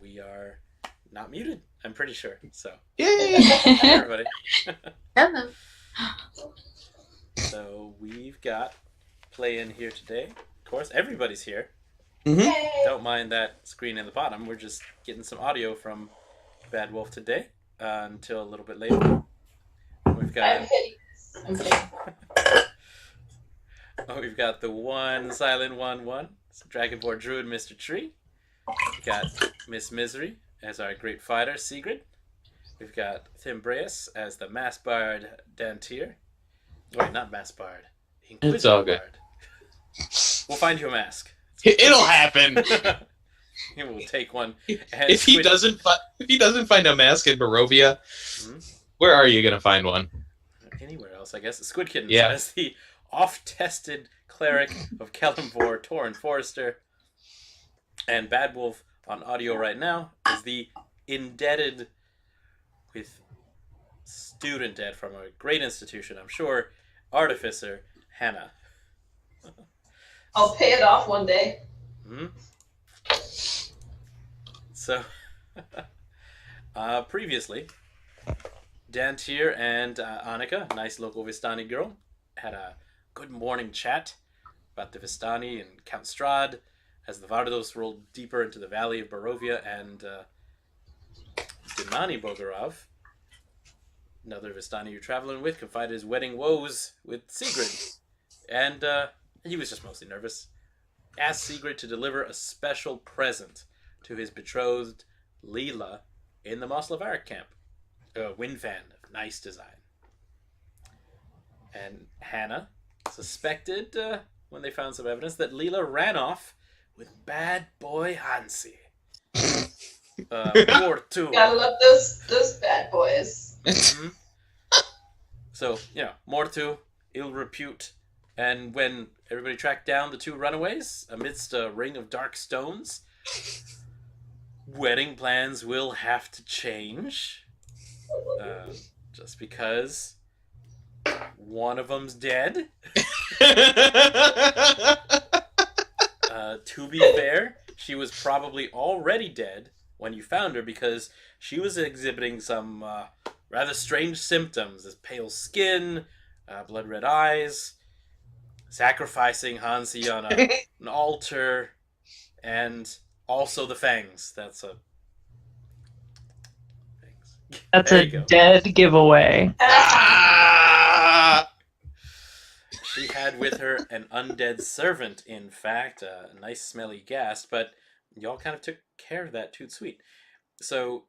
we are not muted, I'm pretty sure. So, Yay! hey everybody. Hello. So, we've got play in here today. Of course, everybody's here. Mm-hmm. Don't mind that screen in the bottom. We're just getting some audio from Bad Wolf today until a little bit later. We've got. I'm kidding. We've got the one silent 1/1, Dragonborn Druid Mr. Tree. We've got Miss Misery as our great fighter, Segrid. We've got Thimbreus as the Mass Bard, Dantiir. Wait, not Mass Bard. It's all good. Bard. We'll find you a mask. It'll happen. We'll take one. And if he doesn't find a mask in Barovia, where are you gonna find one? Anywhere else, I guess. Squid Kittens Yeah. as the oft-tested cleric of Kelimvor, Toren Forester. And Bad Wolf on audio right now is the indebted with student debt from a great institution, I'm sure, artificer Hannah. I'll pay it off one day. So, previously, Dantiir and Annika, nice local Vistani girl, had a good morning chat about the Vistani and Count Strahd as the Vardos rolled deeper into the valley of Barovia, and Dimani Bogorov, another Vistani you're traveling with, confided his wedding woes with Segrid. And he was just mostly nervous. Asked Segrid to deliver a special present to his betrothed, Leela, in the Moslavaric camp. A wind fan of nice design. And Hannah suspected, when they found some evidence, that Leela ran off with bad boy Hansi. Mortu. Gotta love those bad boys. Mm-hmm. So, Mortu, ill repute. And when everybody tracked down the two runaways amidst a ring of dark stones, wedding plans will have to change. Just because one of them's dead. To be fair, she was probably already dead when you found her because she was exhibiting some rather strange symptoms, as pale skin, blood red eyes, sacrificing Hansi on an altar, and also the fangs. That's a dead giveaway. She had with her an undead servant, in fact, a nice smelly ghast, but y'all kind of took care of that toot sweet. So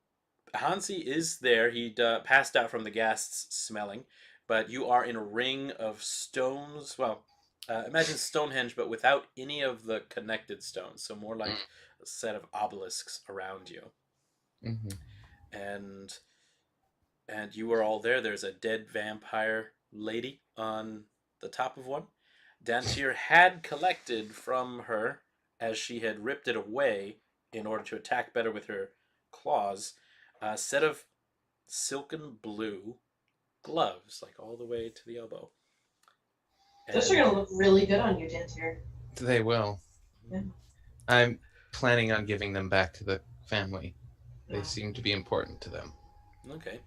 Hansi is there. He'd passed out from the ghasts smelling, but you are in a ring of stones. Well, imagine Stonehenge, but without any of the connected stones. So more like a set of obelisks around you. Mm-hmm. And you are all there. There's a dead vampire lady on the top of one. Dantiir had collected from her, as she had ripped it away in order to attack better with her claws, a set of silken blue gloves, like all the way to the elbow. Those are going to look really good on you, Dantiir. They will. Yeah. I'm planning on giving them back to the family. They seem to be important to them. Okay.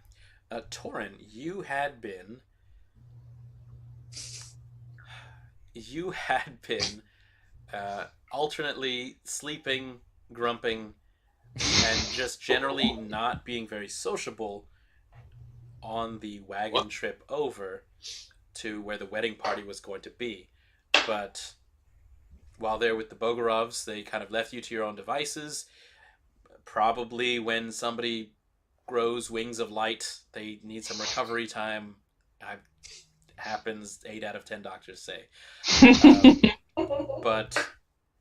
Toren, you had been alternately sleeping, grumping, and just generally not being very sociable on the wagon trip over to where the wedding party was going to be. But while there with the Bogorovs, they kind of left you to your own devices. Probably when somebody grows wings of light, they need some recovery time. Happens 8 out of 10 doctors say. But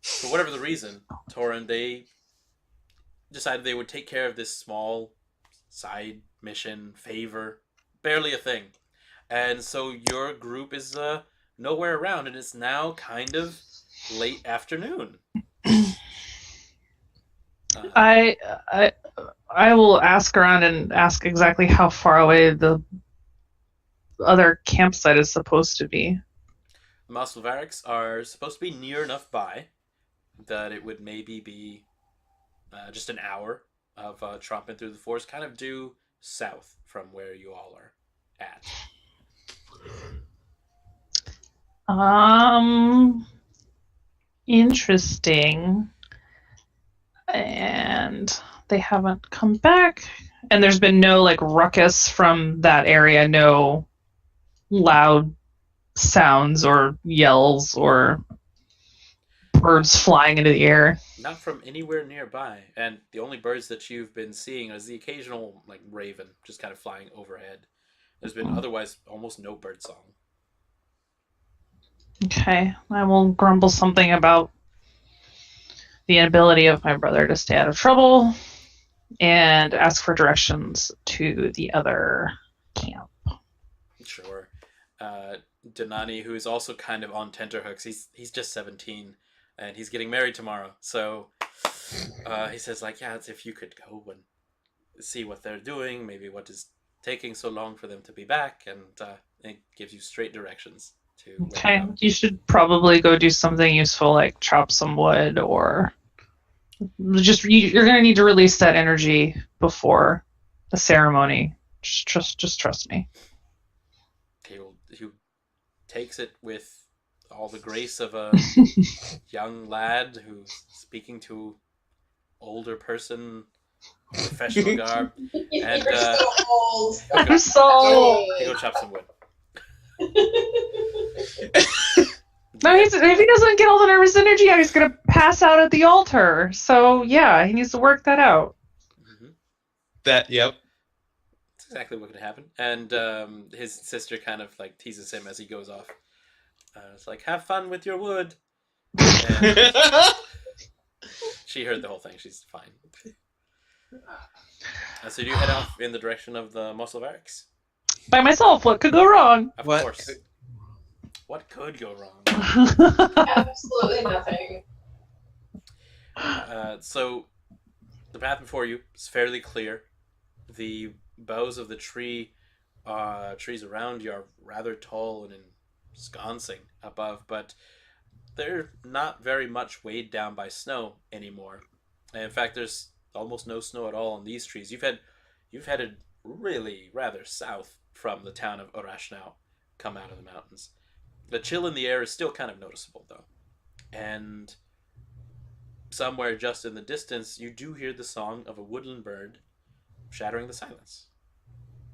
for whatever the reason, Toren, they decided they would take care of this small side mission favor, barely a thing. And so your group is nowhere around, and it's now kind of late afternoon. I will ask around and ask exactly how far away the other campsite is supposed to be. The Moslavarics are supposed to be near enough by that it would maybe be just an hour of tromping through the forest, kind of due south from where you all are at. Interesting. And they haven't come back. And there's been no like ruckus from that area, no loud sounds or yells or birds flying into the air. Not from anywhere nearby, and the only birds that you've been seeing is the occasional like raven just kind of flying overhead. There's been otherwise almost no bird song. Okay, I will grumble something about the inability of my brother to stay out of trouble and ask for directions to the other camp. Sure. Danani, who is also kind of on tenterhooks, he's just 17 and he's getting married tomorrow. So he says, like, yeah, it's if you could go and see what they're doing, maybe what is taking so long for them to be back, and it gives you straight directions to. Okay, you should probably go do something useful like chop some wood, or just you're going to need to release that energy before the ceremony. Just trust me. He takes it with all the grace of a young lad who's speaking to older person, professional garb, and You're so old. I'm so old. he go chop some wood. No, if he doesn't get all the nervous energy out, he's going to pass out at the altar. So, yeah, he needs to work that out. Mm-hmm. Yep. That's exactly what could happen. And his sister kind of like teases him as he goes off. It's like, have fun with your wood. And she heard the whole thing. She's fine. So you head off in the direction of the muscle barracks? By myself, what could go wrong? Of course. What could go wrong? Absolutely nothing. So the path before you is fairly clear. The boughs of the trees around you are rather tall and ensconcing above, but they're not very much weighed down by snow anymore. And in fact, there's almost no snow at all on these trees. You've headed really rather south from the town of Orashnau, come out of the mountains. The chill in the air is still kind of noticeable, though. And somewhere just in the distance, you do hear the song of a woodland bird shattering the silence.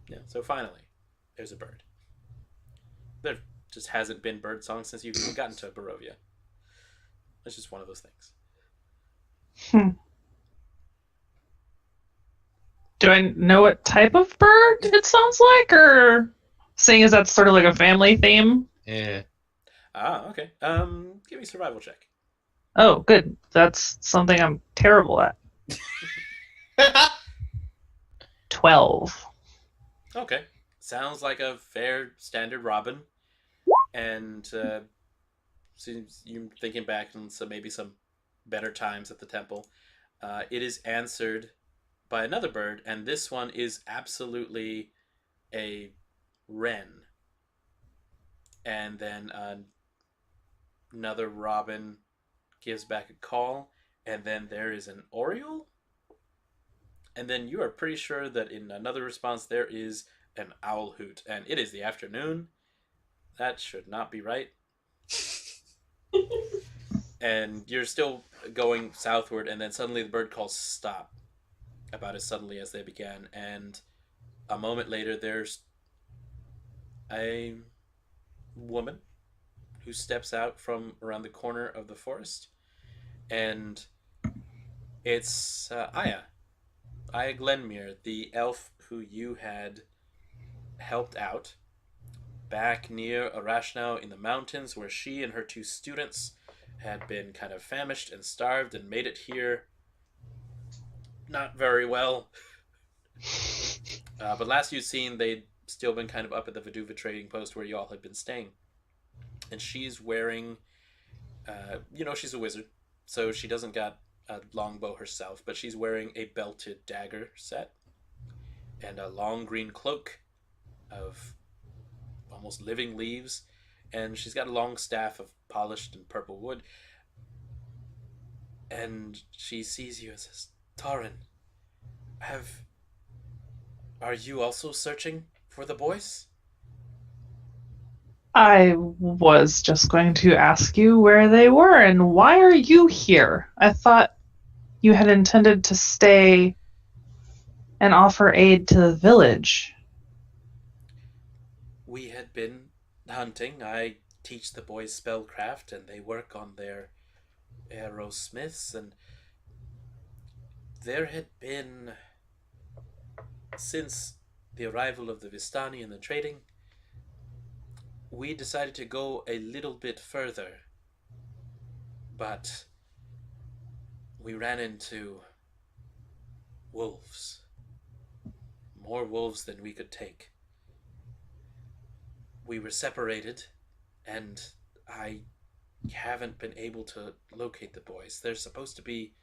Yeah, so finally, there's a bird. There just hasn't been bird song since you've even gotten to Barovia. It's just one of those things. Do I know what type of bird it sounds like, or seeing as that's sort of like a family theme? Yeah. Okay. Give me a survival check. Oh, good. That's something I'm terrible at. 12. Okay. Sounds like a fair standard robin. And since you're thinking back on maybe some better times at the temple, it is answered by another bird, and this one is absolutely a wren. And then another robin gives back a call, and then there is an oriole. And then you are pretty sure that in another response there is an owl hoot, and it is the afternoon. That should not be right. And you're still going southward, and then suddenly the bird calls stop, about as suddenly as they began. And a moment later, there's a woman who steps out from around the corner of the forest, and it's Aya Glenmere, the elf who you had helped out back near Orashnau in the mountains, where she and her two students had been kind of famished and starved and made it here not very well. But last you'd seen, they'd still been kind of up at the Viduva trading post where you all had been staying. And she's wearing, she's a wizard, so she doesn't got a longbow herself, but she's wearing a belted dagger set and a long green cloak of almost living leaves, and she's got a long staff of polished and purple wood. And she sees you and says, Toren, Are you also searching for the boys? I was just going to ask you where they were and why are you here? I thought you had intended to stay and offer aid to the village. We had been hunting. I teach the boys spellcraft, and they work on their arrowsmiths, and there had been, since the arrival of the Vistani and the trading, we decided to go a little bit further, but we ran into wolves. More wolves than we could take. We were separated, and I haven't been able to locate the boys. They're supposed to be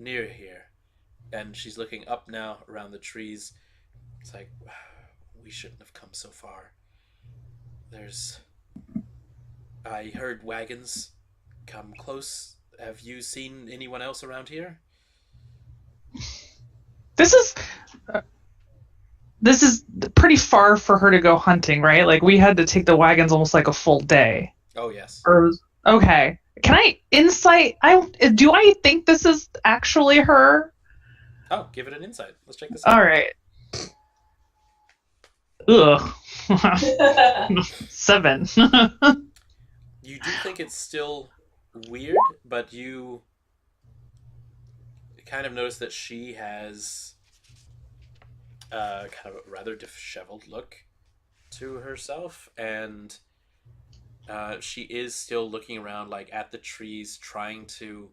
near here. And she's looking up now around the trees. It's like, we shouldn't have come so far. I heard wagons come close. Have you seen anyone else around here? This is pretty far for her to go hunting, right? Like, we had to take the wagons almost like a full day. Oh, yes. Okay. Can I insight? Do I think this is actually her? Oh, give it an insight. Let's check this out. All right. Ugh. 7. You do think it's still weird, but you kind of notice that she has kind of a rather disheveled look to herself, and she is still looking around, like, at the trees, trying to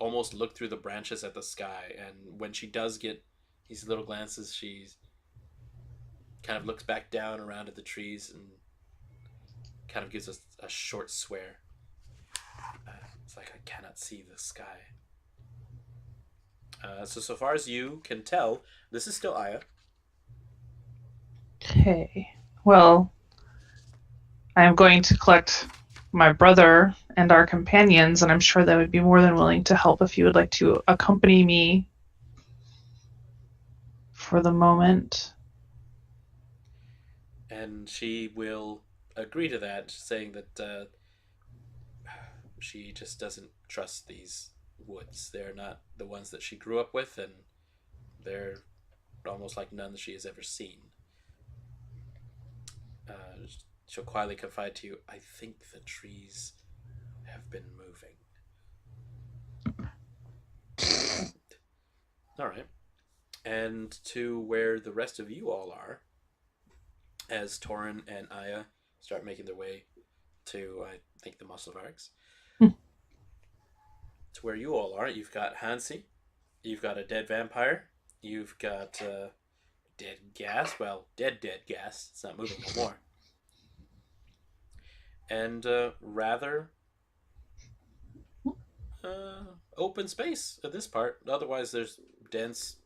almost look through the branches at the sky. And when she does get these little glances, she kind of looks back down around at the trees and kind of gives us a short swear. It's like, I cannot see the sky. So far as you can tell, this is still Aya. Okay. Well, I'm going to collect my brother and our companions, and I'm sure they would be more than willing to help if you would like to accompany me for the moment. And she will agree to that, saying that she just doesn't trust these woods. They're not the ones that she grew up with, and they're almost like none that she has ever seen. She'll quietly confide to you, I think the trees have been moving. Alright. And to where the rest of you all are, as Toren and Aya start making their way to, I think, the Musselvargs. To where you all are, you've got Hansi, you've got a dead vampire, you've got dead gas. Well, dead gas. It's not moving no more. And rather open space at this part. Otherwise, there's dense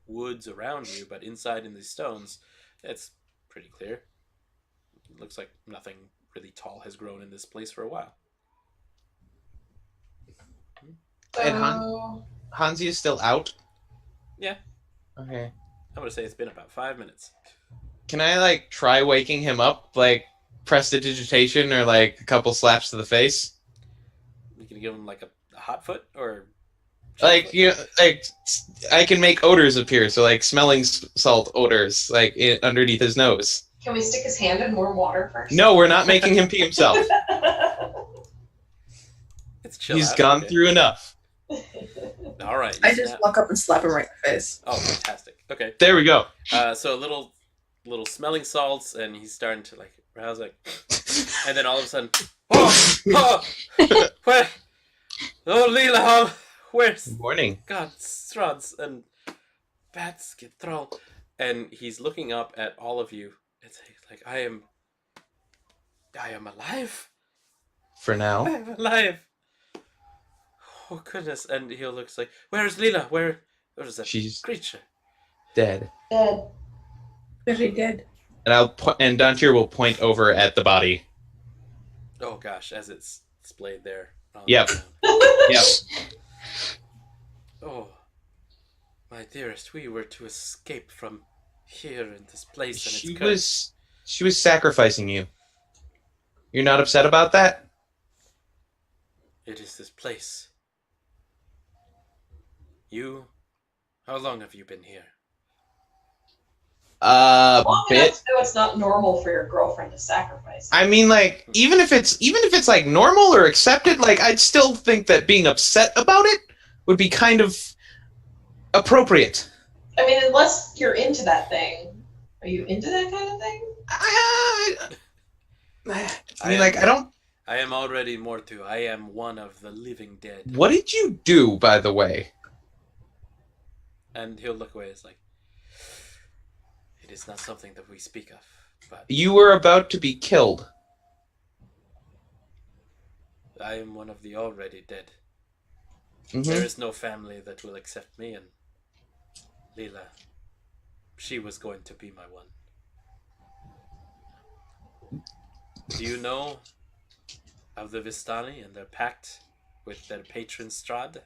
woods around you, but inside in these stones, it's pretty clear. It looks like nothing really tall has grown in this place for a while. And Hansi is still out? Yeah. Okay. I'm going to say it's been about 5 minutes. Can I, like, try waking him up? Like, prestidigitation or, like, a couple slaps to the face? You can give him, like, a hot foot or... Like, you know, like, I can make odors appear, so, like, smelling salt odors, like, underneath his nose. Can we stick his hand in warm water first? No, we're not making him pee himself. It's chill. He's gone through enough. All right. I just walk up and slap him right in the face. Oh, fantastic. Okay. There we go. So a little smelling salts, and he's starting to, like, rouse, like, and then all of a sudden, where? Oh, Leela, where's? Good morning. God, Strahd's and bats get thrown, and he's looking up at all of you. It's like, I am alive. For now. I am alive. Oh goodness! And he looks like, where's Leela? Where is that She's creature? Dead. Dead. Very dead. And Dantiir will point over at the body. Oh gosh, as it's displayed there. Yep. Yep. Oh. My dearest, we were to escape from here in this place and She its curse. was sacrificing you. You're not upset about that? It is this place. You, how long have you been here? Long enough Bit. to know it's not normal for your girlfriend to sacrifice. I mean, like, even if it's like normal or accepted, like, I'd still think that being upset about it would be kind of appropriate. I mean, unless you're into that thing. Are you into that kind of thing? I mean, like, I don't. I am already mortu. I am one of the living dead. What did you do, by the way? And he'll look away. It's like, it is not something that we speak of. But You were about to be killed. I am one of the already dead. Mhm. There is no family that will accept me, and Leela, she was going to be my one. Do you know of the Vistani and their pact with their patron Strahd?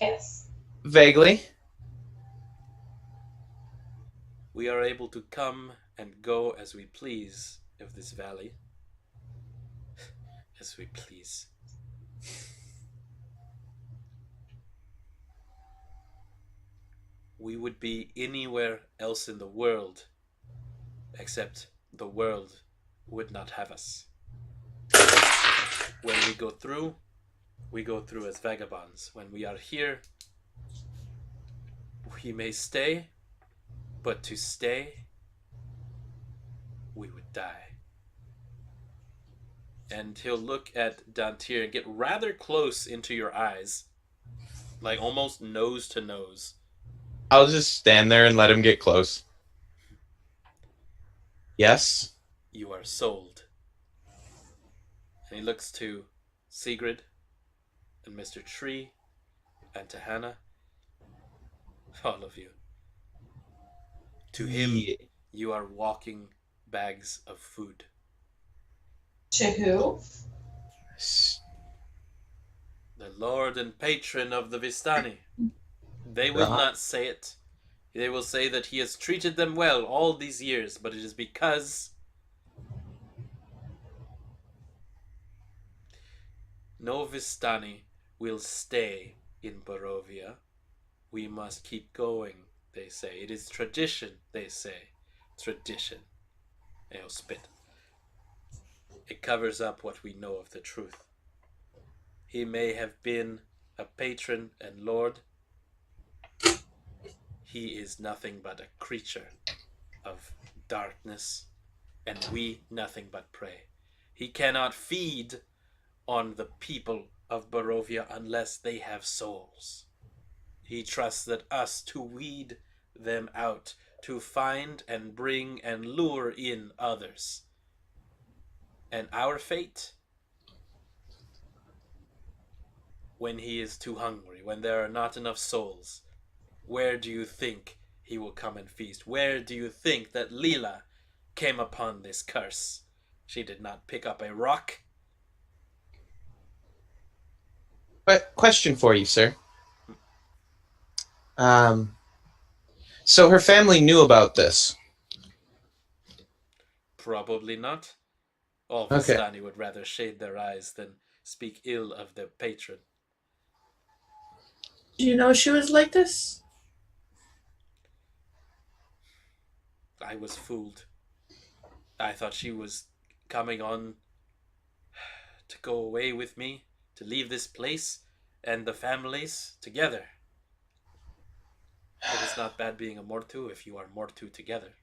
Yes. Vaguely. We are able to come and go as we please of this valley. As we please. We would be anywhere else in the world, except the world would not have us. When we go through as vagabonds. When we are here, we may stay, but to stay, we would die. And he'll look at Dantiir and get rather close into your eyes, like almost nose to nose. I'll just stand there and let him get close. Yes? You are sold. And he looks to Segrid and Mr. Tree and to Hannah. All of you. To him, Yeah. you are walking bags of food. To who? The lord and patron of the Vistani. They will Uh-huh. not say it. They will say that he has treated them well all these years, but it is because no Vistani will stay in Barovia. We must keep going, they say. It is tradition, they say. Tradition. He'll spit. It covers up what we know of the truth. He may have been a patron and lord. He is nothing but a creature of darkness, and we nothing but prey. He cannot feed on the people of Barovia unless they have souls. He trusts that us to weed them out, to find and bring and lure in others. And our fate, when he is too hungry, when there are not enough souls, where do you think he will come and feast? Where do you think that Leela came upon this curse? She did not pick up a rock. But question for you, sir. So her family knew about this. Probably not. All Okay. Vistani would rather shade their eyes than speak ill of their patron. Do you know she was like this? I was fooled. I thought she was coming on to go away with me, to leave this place and the families together. It is not bad being a mortu if you are mortu together.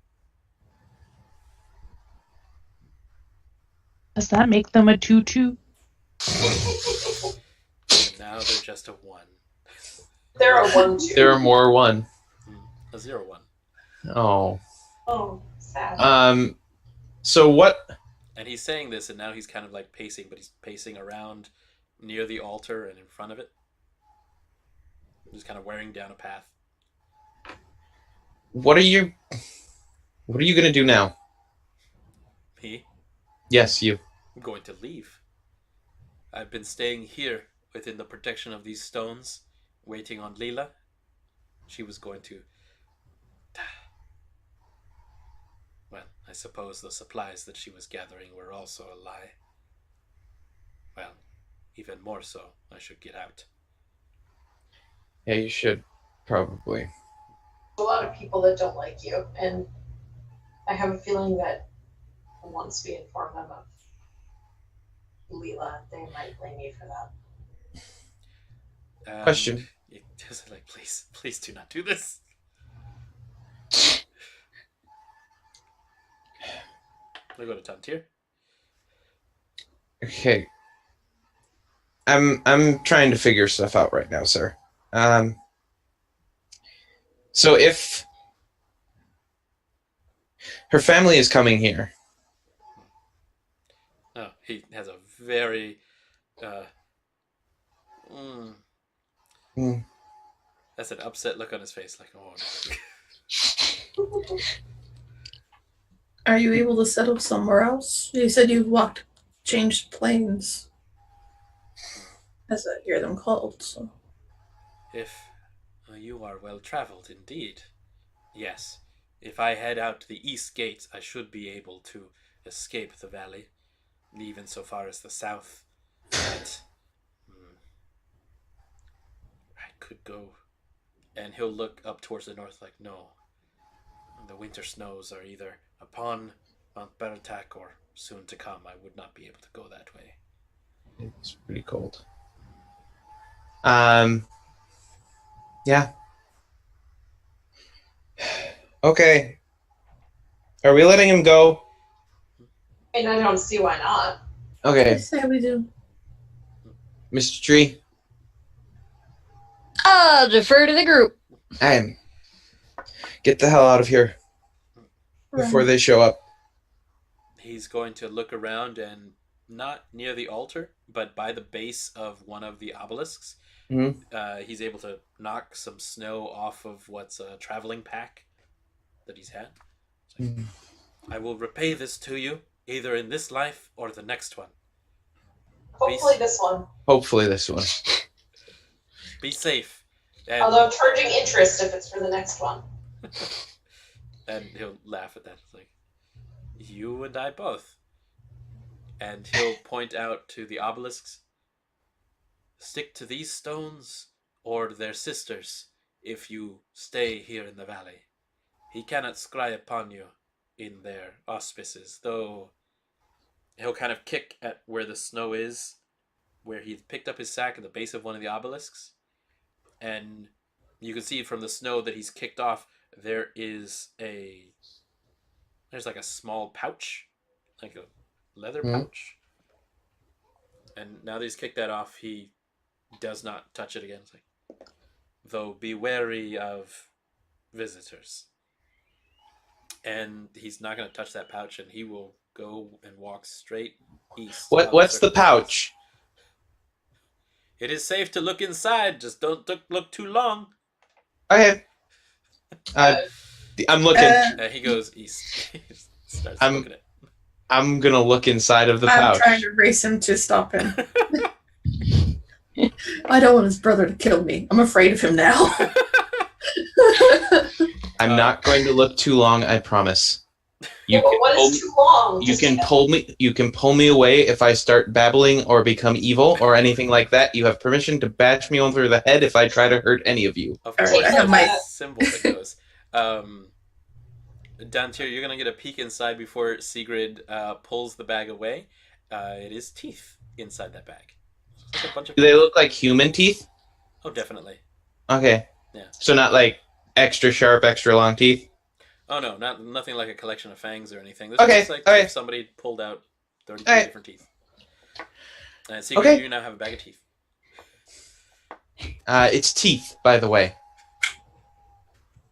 Does that make them a 2-2? And now they're just a 1. There are 1, 2. There are more one. A 0-1. Oh. Oh, sad. So what? And he's saying this, and now he's kind of like pacing, but he's pacing around near the altar and in front of it. Just kind of wearing down a path. What are you gonna do now? Me? Yes, you. I'm going to leave. I've been staying here within the protection of these stones, waiting on Leela. she was going to... Well, I suppose the supplies that she was gathering were also a lie. Well, even more so, I should get out. Yeah, you should, probably. A lot of people that don't like you, and I have a feeling that once we inform them of Leela, they might blame you for that. Question. Just like, please do not do this. I'll go to Dantiir. Okay. I'm trying to figure stuff out right now, sir. So if her family is coming here. Oh, he has a very that's an upset look on his face, like, oh no. Are you able to settle somewhere else? You said you've changed planes, as I hear them called. So, If you are well traveled indeed, yes. If I head out the east gate, I should be able to escape the valley, even so far as the south. But I could go, and he'll look up towards the north, like, no. The winter snows are either upon Mount Baratak or soon to come. I would not be able to go that way. It's pretty cold. Yeah. Okay. Are we letting him go? And I don't see why not. Okay. I say we do. Mr. Tree, I'll defer to the group. get the hell out of here before they show up. He's going to look around, and not near the altar, but by the base of one of the obelisks. Mm-hmm. He's able to knock some snow off of what's a traveling pack that he's had. Like, I will repay this to you, either in this life or the next one. Hopefully this one. Hopefully this one. Be safe. And, Although charging interest if it's for the next one. and he'll laugh at that. It's like, you and I both. And he'll point out to the obelisks. Stick to these stones or their sisters if you stay here in the valley. He cannot scry upon you in their auspices, though he'll kind of kick at where the snow is, where he picked up his sack at the base of one of the obelisks, and you can see from the snow that he's kicked off, there's like a small pouch, like a leather pouch. And now that he's kicked that off, he does not touch it again. It's like, though be wary of visitors. And he's not going to touch that pouch, and he will go and walk straight east. What's the pouch? It is safe to look inside. Just don't look too long. Okay. I'm looking. He goes east. He starts I'm- looking at it. I'm gonna look inside of the I'm pouch. trying to race him to stop him. I don't want his brother to kill me. I'm afraid of him now. I'm not going to look too long, I promise. You But can what pull is too long? You Just can to- pull me away if I start babbling or become evil or anything like that. You have permission to bash me over the head if I try to hurt any of you. Of All course, right, I have my- there's a symbol that goes. Dantiir, you're gonna get a peek inside before Segrid pulls the bag away. It is teeth inside that bag. It's like a bunch of... Do they look like human teeth? Oh, definitely. Okay. Yeah. So not like extra sharp, extra long teeth? Oh no, nothing like a collection of fangs or anything. This Okay, is just like okay. if somebody pulled out 33 Alright. different teeth. And Segrid, Okay. you now have a bag of teeth. It's teeth, by the way.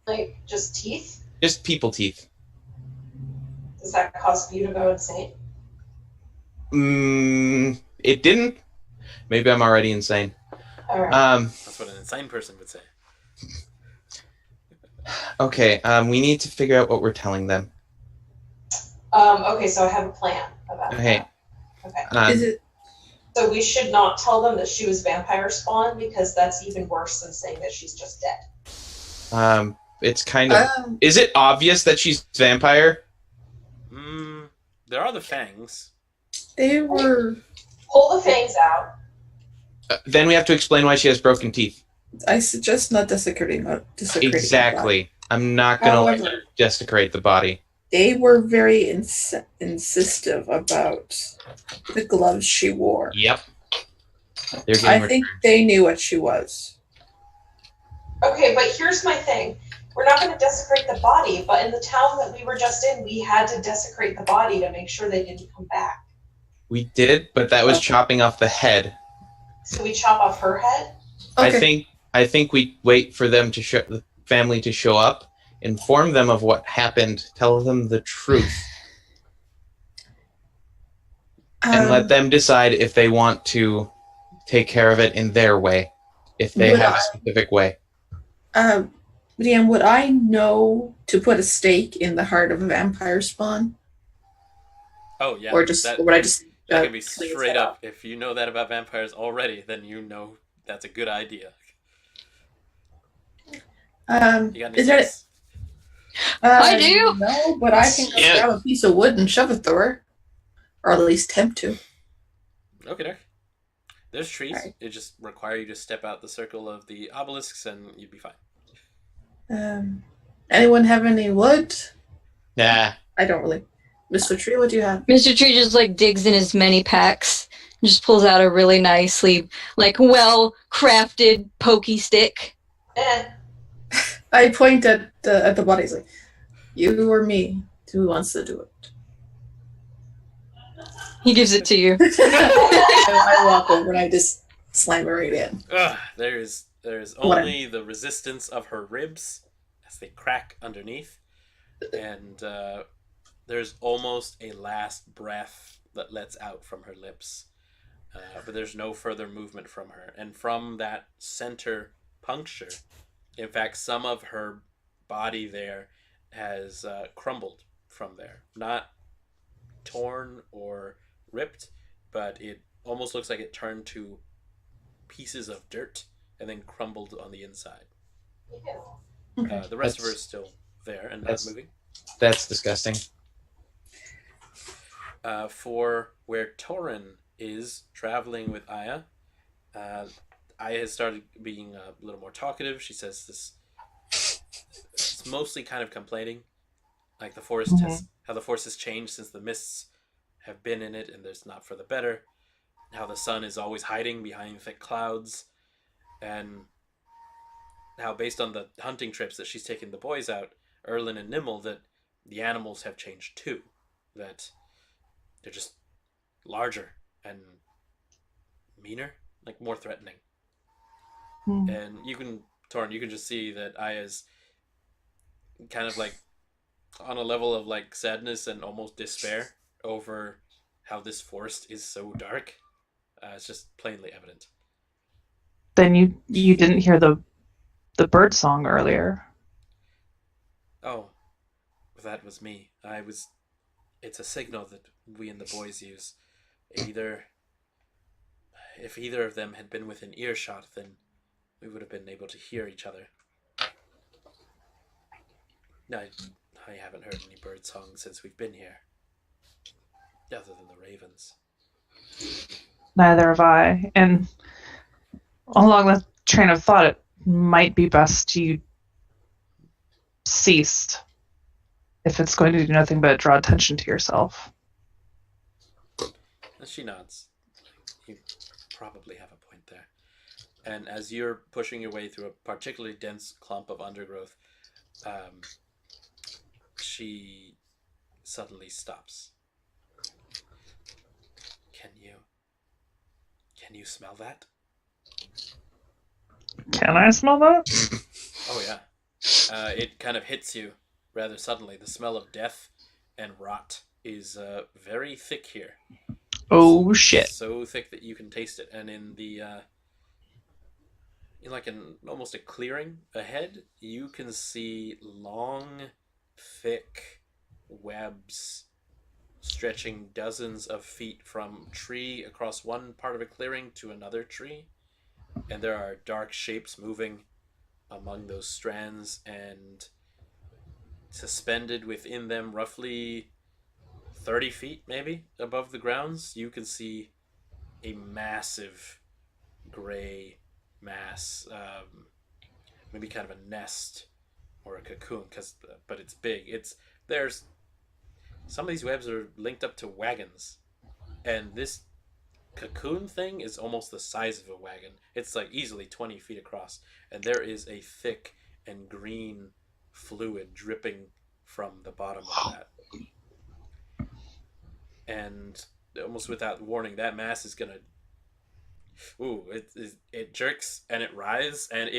Like, just teeth? Just people teeth. Does that cause you to go insane? It didn't. Maybe I'm already insane. Alright. That's what an insane person would say. Okay, we need to figure out what we're telling them. Okay, so I have a plan about Okay. that. Okay. Is it? So we should not tell them that she was vampire spawn, because that's even worse than saying that she's just dead. It's kind of. Um, Is it obvious that she's vampire? There are the fangs. they were. Pull the fangs out. Then we have to explain why she has broken teeth. I suggest not desecrating. Desecrating the body. Exactly. I'm not going to let However, her desecrate the body. they were very insistive about the gloves she wore. Yep. They're I getting think they knew what she was. Okay, but here's my thing. We're not going to desecrate the body, but in the town that we were just in, we had to desecrate the body to make sure they didn't come back. We did, but that was chopping off the head. So we chop off her head? Okay. I think we wait for them to show the family to show up, inform them of what happened, tell them the truth, and let them decide if they want to take care of it in their way, if they have a specific way. Liam, would I know to put a stake in the heart of a vampire spawn? Oh yeah. Or would I just that can be clean straight it up. If you know that about vampires already, then you know that's a good idea. You got any Is there? tips? I do. No, but I can just grab a piece of wood and shove it through her, or at least attempt to. Okay, Doc. There's trees. Right. It just require you to step out the circle of the obelisks, and you'd be fine. Anyone have any wood? Nah. I don't really. Mr. Tree, what do you have? Mr. Tree just like digs in his many packs and just pulls out a really nicely, like well crafted pokey stick. I point at the bodies like, you or me? Who wants to do it? He gives it to you. I walk over and I just slam it right in. There is only the resistance of her ribs as they crack underneath, and there's almost a last breath that lets out from her lips, but there's no further movement from her. And from that center puncture, in fact, some of her body there has crumbled from there. Not torn or ripped, but it almost looks like it turned to pieces of dirt and then crumbled on the inside. The rest of her is still there and not moving. That's disgusting. For where Toren is traveling with Aya, Aya has started being a little more talkative. She says this. It's mostly kind of complaining, like the forest how the forest has changed since the mists have been in it, and there's not for the better. How the sun is always hiding behind thick clouds, and how based on the hunting trips that she's taken the boys out, Erlin and Nimble, that the animals have changed too. That they're just larger and meaner, like more threatening. And you can just see that Aya's kind of like on a level of like sadness and almost despair over how this forest is so dark. It's just plainly evident. Then you didn't hear the bird song earlier. Oh, that was me. It's a signal that we and the boys use. If either of them had been within earshot, then we would have been able to hear each other. No, I haven't heard any bird songs since we've been here. Other than the ravens. Neither have I. And along that train of thought, it might be best you ceased if it's going to do nothing but draw attention to yourself. And she nods. You probably have a point there. And as you're pushing your way through a particularly dense clump of undergrowth, she suddenly stops. Can you smell that? Can I smell that? Oh yeah. It kind of hits you rather suddenly. The smell of death and rot is very thick here. Oh shit! So thick that you can taste it. And in the in like almost a clearing ahead, you can see long, thick webs stretching dozens of feet from tree across one part of a clearing to another tree, and there are dark shapes moving among those strands, and suspended within them, roughly 30 feet maybe above the grounds, you can see a massive gray mass, maybe kind of a nest or a cocoon, but it's big. There's some of these webs are linked up to wagons, and this cocoon thing is almost the size of a wagon. It's like easily 20 feet across, and there is a thick and green fluid dripping from the bottom of that. And almost without warning, that mass is gonna. Ooh! It jerks and it writhes, and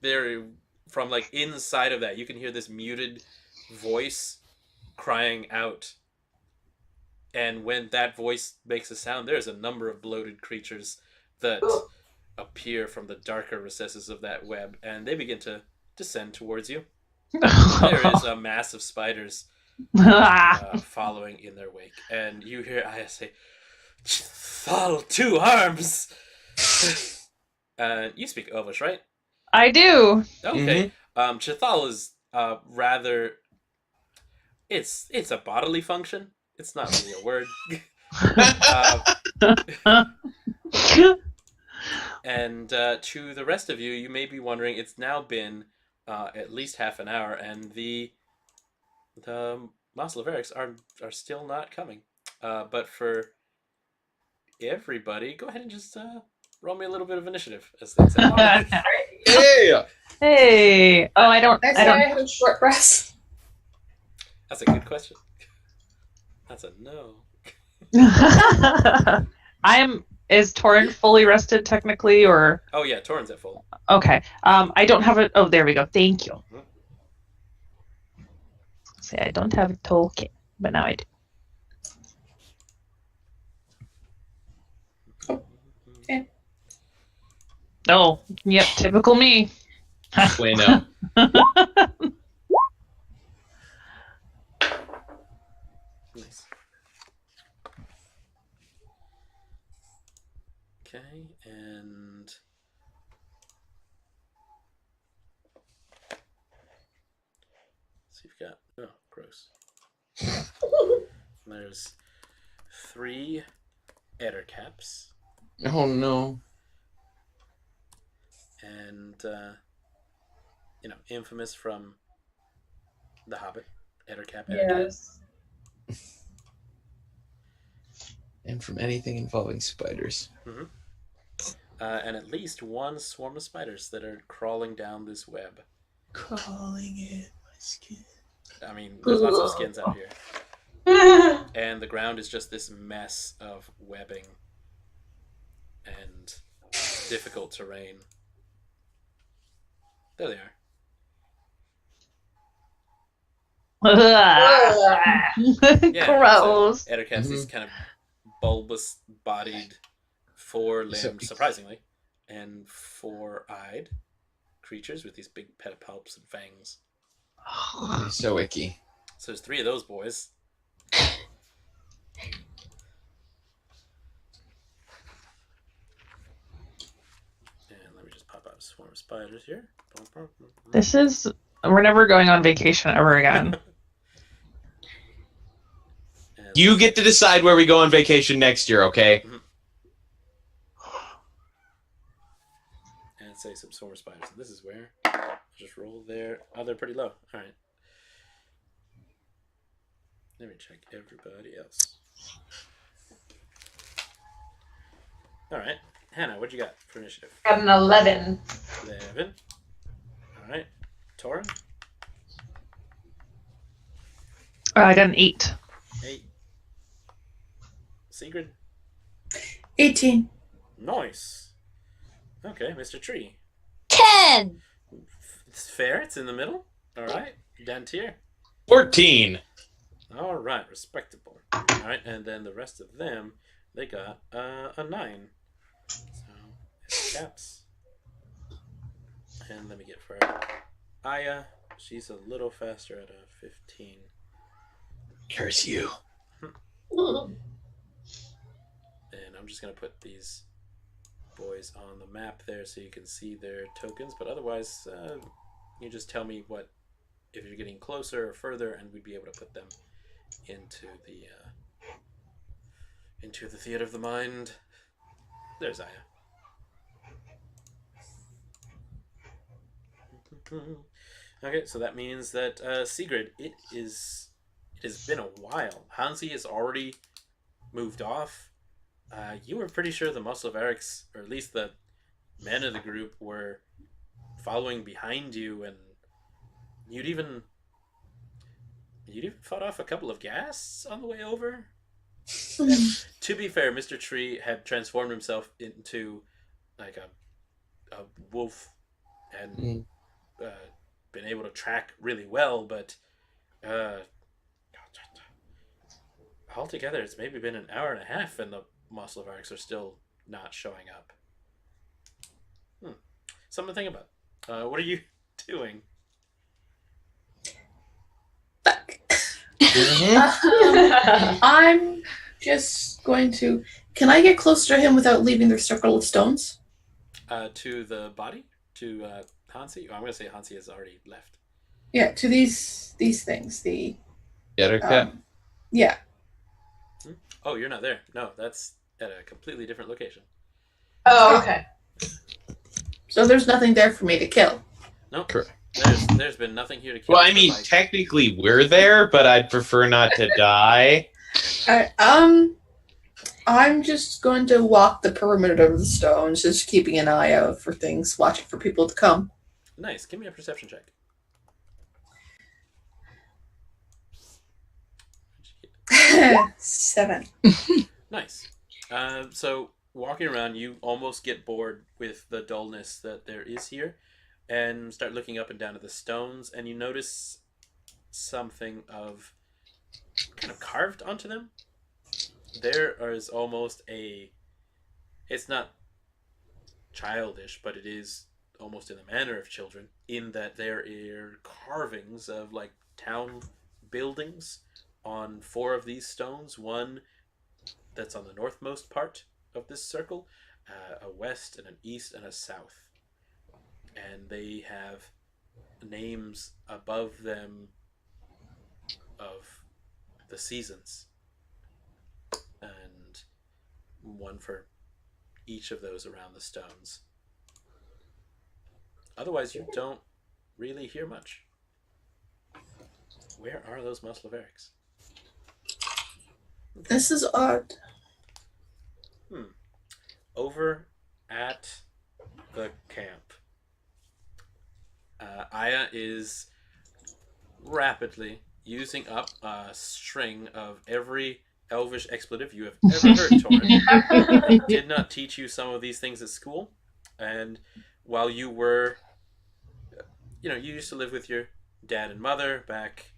there from like inside of that, you can hear this muted voice crying out. And when that voice makes a sound, there's a number of bloated creatures that appear from the darker recesses of that web, and they begin to descend towards you. There is a mass of spiders following in their wake, and you hear Aya say, "Fall 2 arms." You speak Elvish, right? I do. Okay. Chithal is rather. It's a bodily function. It's not really a word. And to the rest of you, you may be wondering, it's now been at least half an hour, and the Maslaverics are still not coming. But for everybody, go ahead and just roll me a little bit of initiative, as they say. Yeah. Hey. Oh, I don't. I had a short rest. That's a good question. That's a no. Is Toren fully rested technically, or? Oh yeah, Toren's at full. Okay. I don't have it. Oh, there we go. Thank you. See, I don't have a toolkit, but now I do. Okay. Oh, yep, typical me. Bueno. Nice. Okay, and so you've got gross. There's 3 ettercaps, Oh no. and infamous from The Hobbit, ettercap. Yes. And from anything involving spiders. And at least 1 swarm of spiders that are crawling down this web. Crawling in my skin. I mean, there's lots of skins out here. And the ground is just this mess of webbing and difficult terrain. There they are. Gross. So ettercaps, these kind of bulbous-bodied, 4-limbed, surprisingly, and 4-eyed creatures with these big pedipalps and fangs. They're so icky. So there's 3 of those boys. And let me just pop out a swarm of spiders here. We're never going on vacation ever again. You get to decide where we go on vacation next year, okay? And say some swarm of spiders. So this is where I'll just roll there. Oh, they're pretty low. All right. Let me check everybody else. All right. Hannah, what you got for initiative? Got an 11. 11. All right. Toren? I got an 8. 8. Segrid? 18. Nice. Okay, Mr. Tree. 10! It's fair. It's in the middle. All right. Dantiir? 14. All right. Respectable. All right. And then the rest of them, they got a 9. So, it's caps. And let me get for Aya. She's a little faster at a 15. Curse you. And I'm just going to put these boys on the map there so you can see their tokens, but otherwise, you just tell me if you're getting closer or further, and we'd be able to put them into the theater of the mind. There's Aya. Okay, so that means that Segrid, it has been a while. Hansi has already moved off. You were pretty sure the Muscle of Eric's, or at least the men of the group, were following behind you, and you'd even fought off a couple of ghasts on the way over. And to be fair, Mr. Tree had transformed himself into like a wolf and been able to track really well, but altogether it's maybe been an hour and a half and the Muscle of Arcs are still not showing up. Something to think about. What are you doing? I'm just going to... Can I get closer to him without leaving the circle of stones? To the body? To Hansi? Oh, I'm going to say Hansi has already left. Yeah, to these things. The Getter cap. Yeah. Oh, you're not there. No, that's at a completely different location. Oh, okay. So there's nothing there for me to kill. Nope. Correct. There's been nothing here to kill. Well, I mean, technically we're there, but I'd prefer not to die. Alright, I'm just going to walk the perimeter of the stones, just keeping an eye out for things, watching for people to come. Nice. Give me a perception check. 7. Nice. So walking around, you almost get bored with the dullness that there is here, and start looking up and down at the stones, and you notice something of kind of carved onto them. There is almost it's not childish, but it is almost in the manner of children, in that there are carvings of like town buildings on 4 of these stones. One that's on the northmost part of this circle, a west and an east and a south. And they have names above them of the seasons. And one for each of those around the stones. Otherwise, you don't really hear much. Where are those Muscle of Eric's? This is odd. Over at the camp, Aya is rapidly using up a string of every elvish expletive you have ever heard, Toren. Did not teach you some of these things at school, and while you were, you used to live with your dad and mother back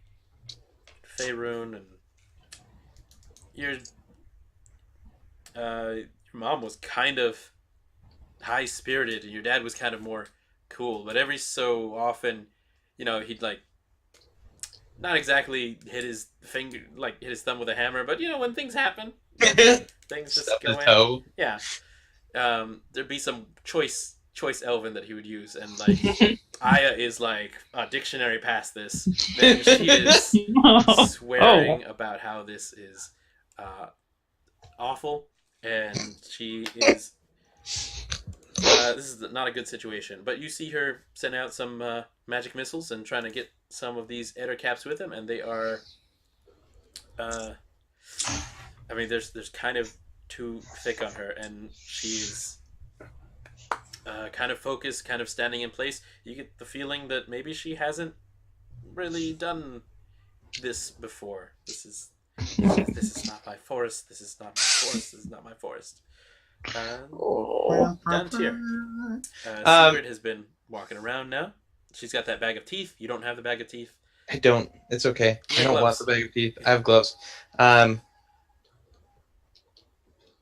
in Faerun, and your mom was kind of high-spirited, and your dad was kind of more cool, but every so often, he'd like not exactly hit his thumb with a hammer, but when things happen, things just go in. Toe. Yeah. There'd be some choice elven that he would use, and like Aya is like a dictionary past this. Then she is swearing about how this is awful, and she is this is not a good situation. But you see her send out some magic missiles and trying to get some of these Eder caps with them, and they are there's kind of too thick on her, and she's kind of focused, kind of standing in place. You get the feeling that maybe she hasn't really done this before. This is not my forest. This is not my forest. This is not my forest. Dantiir. Segrid has been walking around now. She's got that bag of teeth. You don't have the bag of teeth. I don't. It's okay. I don't want gloves. the bag of teeth. I have gloves. I'm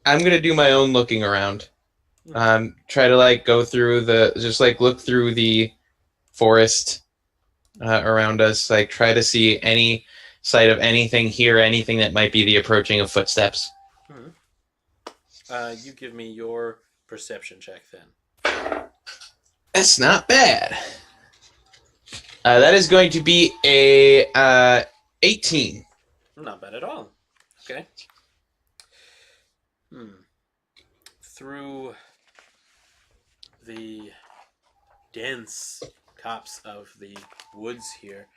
gonna do my own looking around. Try to go through look through the forest around us. Try to see any sight of anything, hear anything that might be the approaching of footsteps. You give me your perception check then. That's not bad. That is going to be a 18. Not bad at all. Okay. Through the dense copse of the woods here,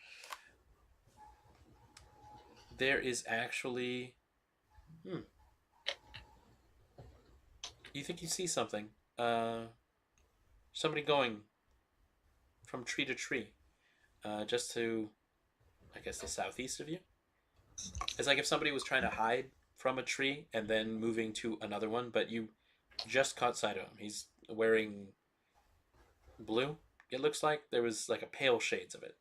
there is actually... You think you see something. Somebody going from tree to tree. Just to, I guess, the southeast of you. It's like if somebody was trying to hide from a tree and then moving to another one, but you just caught sight of him. He's wearing blue, it looks like. There was like a pale shades of it.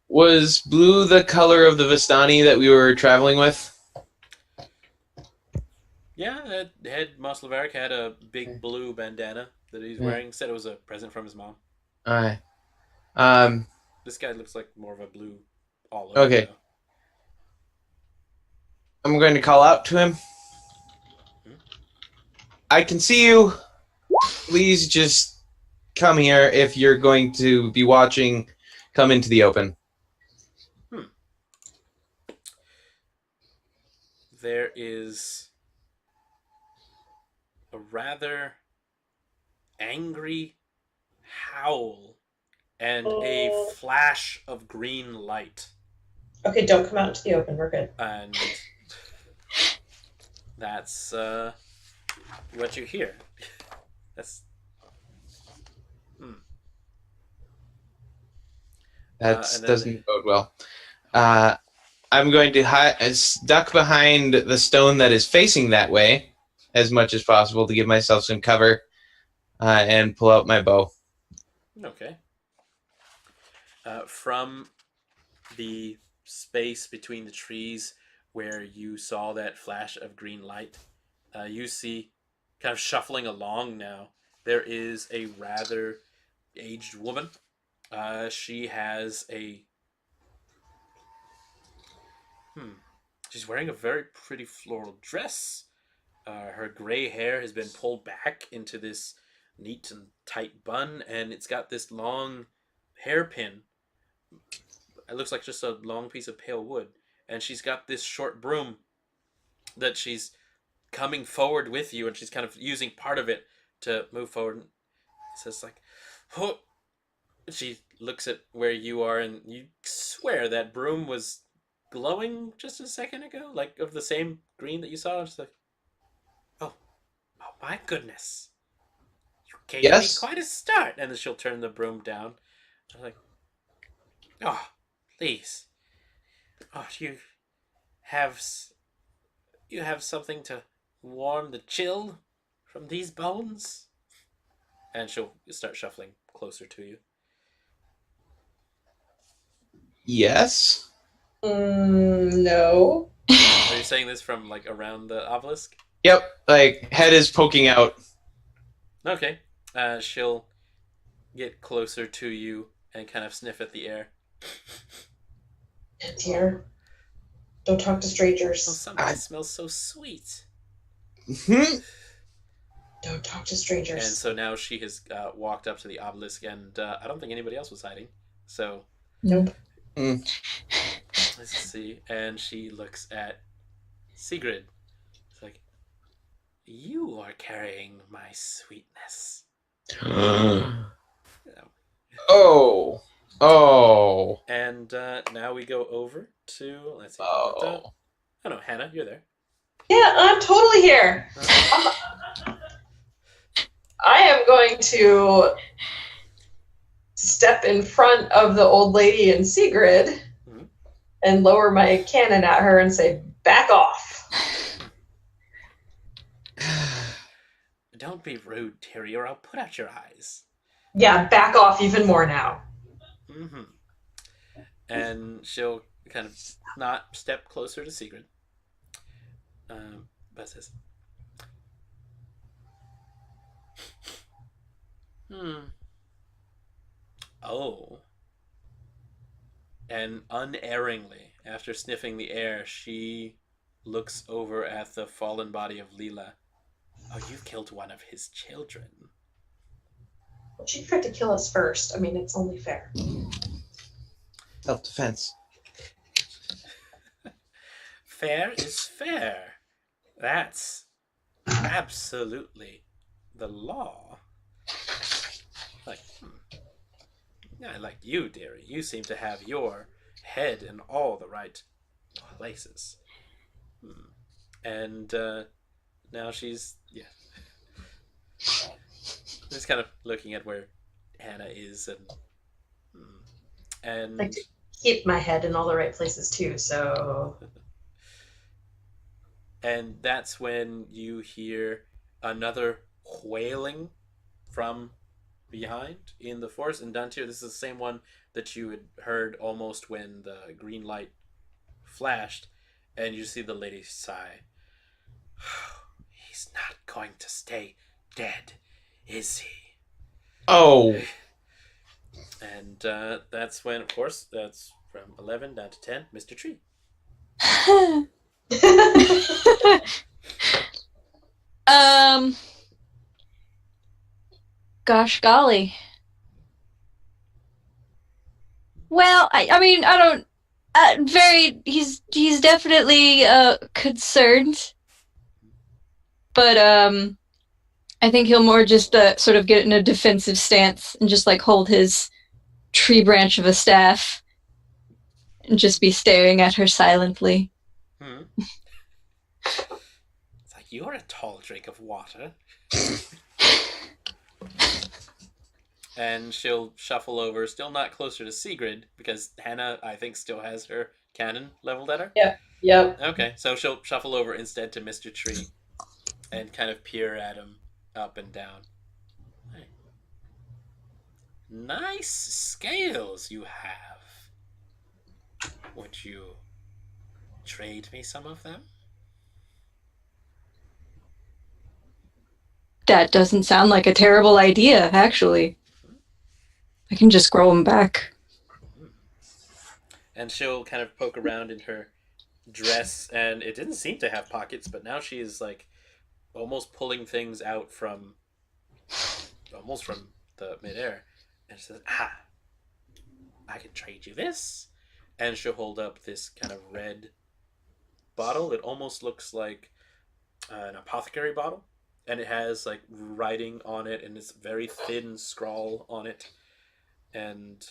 Was blue the color of the Vistani that we were traveling with? Yeah, that head Moslaveric had a big blue bandana that he's wearing. Said it was a present from his mom. Alright. This guy looks like more of a blue all over. Okay. Though. I'm going to call out to him. I can see you. Please just come here. If you're going to be watching, come into the open. There is a rather angry howl and a flash of green light. Okay, don't come out into the open. We're good. And that's what you hear. That's That doesn't bode well. I'm going to duck behind the stone that is facing that way as much as possible to give myself some cover and pull out my bow. Okay. From the space between the trees where you saw that flash of green light, you see, kind of shuffling along now, there is a rather aged woman. She has a... She's wearing a very pretty floral dress. Her gray hair has been pulled back into this neat and tight bun, and it's got this long hairpin. It looks like just a long piece of pale wood. And she's got this short broom that she's coming forward with you, and she's kind of using part of it to move forward. And it says like, oh. She looks at where you are, and you swear that broom was glowing just a second ago, like of the same green that you saw. It's like, oh my goodness, you gave me quite a start. And then she'll turn the broom down. I'm like, oh, please, oh, you have something to warm the chill from these bones? And she'll start shuffling closer to you. Yes. No. Are you saying this from like around the obelisk? Yep. Like head is poking out. Okay. She'll get closer to you and kind of sniff at the air. Dantiir, don't talk to strangers. Oh, something smells so sweet. Don't talk to strangers. And so now she has walked up to the obelisk, and I don't think anybody else was hiding. So. Nope. Let's see. And she looks at Segrid. It's like, you are carrying my sweetness. Oh. And now we go over to, let's see. Oh no, Hannah, you're there. Yeah, I'm totally here. I am going to step in front of the old lady and Segrid and lower my cannon at her and say, back off. Don't be rude, Terry, or I'll put out your eyes. Yeah, back off even more now. And she'll kind of not step closer to Segrid. But says, oh. And unerringly, after sniffing the air, she looks over at the fallen body of Leela Oh, you've killed one of his children. Well, she tried to kill us first. I mean, it's only fair. Self-defense. Fair is fair. That's absolutely the law. Like, I like you, dearie. You seem to have your head in all the right places. And now she's just kind of looking at where Hannah is, and I like to keep my head in all the right places too. So, and that's when you hear another wailing from behind in the forest. And Dantiir, this is the same one that you had heard almost when the green light flashed, and you see the lady sigh. He's not going to stay dead, is he? Oh. And that's when, of course, that's from 11 down to 10, Mr. Tree. Gosh golly. Well, I mean, I don't. He's definitely concerned, but I think he'll more just sort of get in a defensive stance and just like hold his tree branch of a staff and just be staring at her silently. It's like, you're a tall drink of water. And she'll shuffle over, still not closer to Segrid, because Hannah, I think, still has her cannon leveled at her. Yeah. Yep. Okay, so she'll shuffle over instead to Mr. Tree and kind of peer at him up and down. Hey. Nice scales you have. Would you trade me some of them? That doesn't sound like a terrible idea, actually. I can just grow them back. And she'll kind of poke around in her dress, and it didn't seem to have pockets, but now she is like almost pulling things out from the midair. And she says, I can trade you this. And she'll hold up this kind of red bottle. It almost looks like an apothecary bottle, and it has like writing on it, and it's very thin scrawl on it. And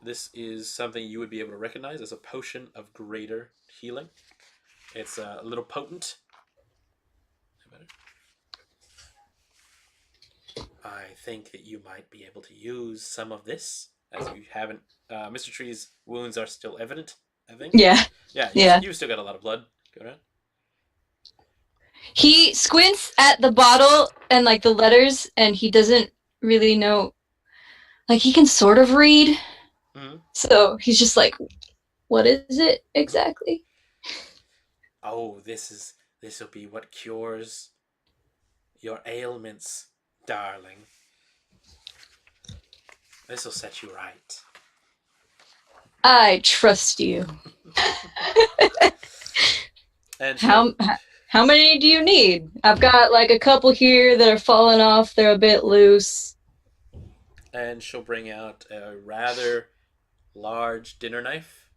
this is something you would be able to recognize as a potion of greater healing. It's a little potent. I think that you might be able to use some of this, as you haven't. Mr. Tree's wounds are still evident, I think. Yeah. Yeah. You've still got a lot of blood going around. He squints at the bottle and like the letters, and he doesn't really know. Like, he can sort of read. Mm-hmm. So he's just like, what is it exactly? Oh, this will be what cures your ailments, darling. This will set you right. I trust you. And how many do you need? I've got like a couple here that are falling off. They're a bit loose. And she'll bring out a rather large dinner knife.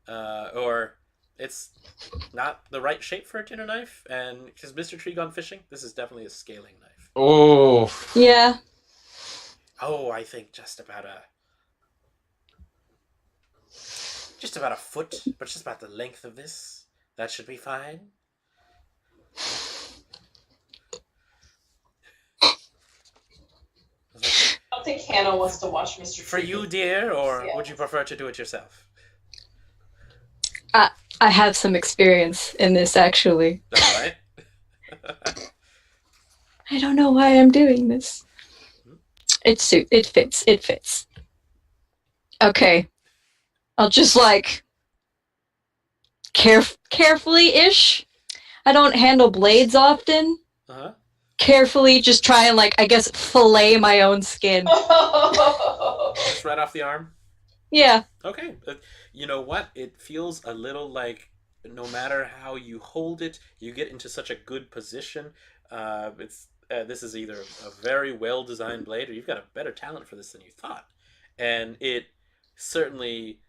Or it's not the right shape for a dinner knife. And because Mr. Tree gone fishing, this is definitely a scaling knife. Oh. Yeah. Oh, I think just about a foot, but just about the length of this. That should be fine. I don't think Hannah wants to watch Mr. Tree. For you, dear, or would you prefer to do it yourself? I have some experience in this, actually. All right. I don't know why I'm doing this. It fits. Okay. I'll just like carefully-ish. I don't handle blades often. Uh-huh. Carefully just try and like, I guess, fillet my own skin. Just right off the arm? Yeah. Okay. You know what? It feels a little like no matter how you hold it, you get into such a good position. This is either a very well designed blade, or you've got a better talent for this than you thought, and it certainly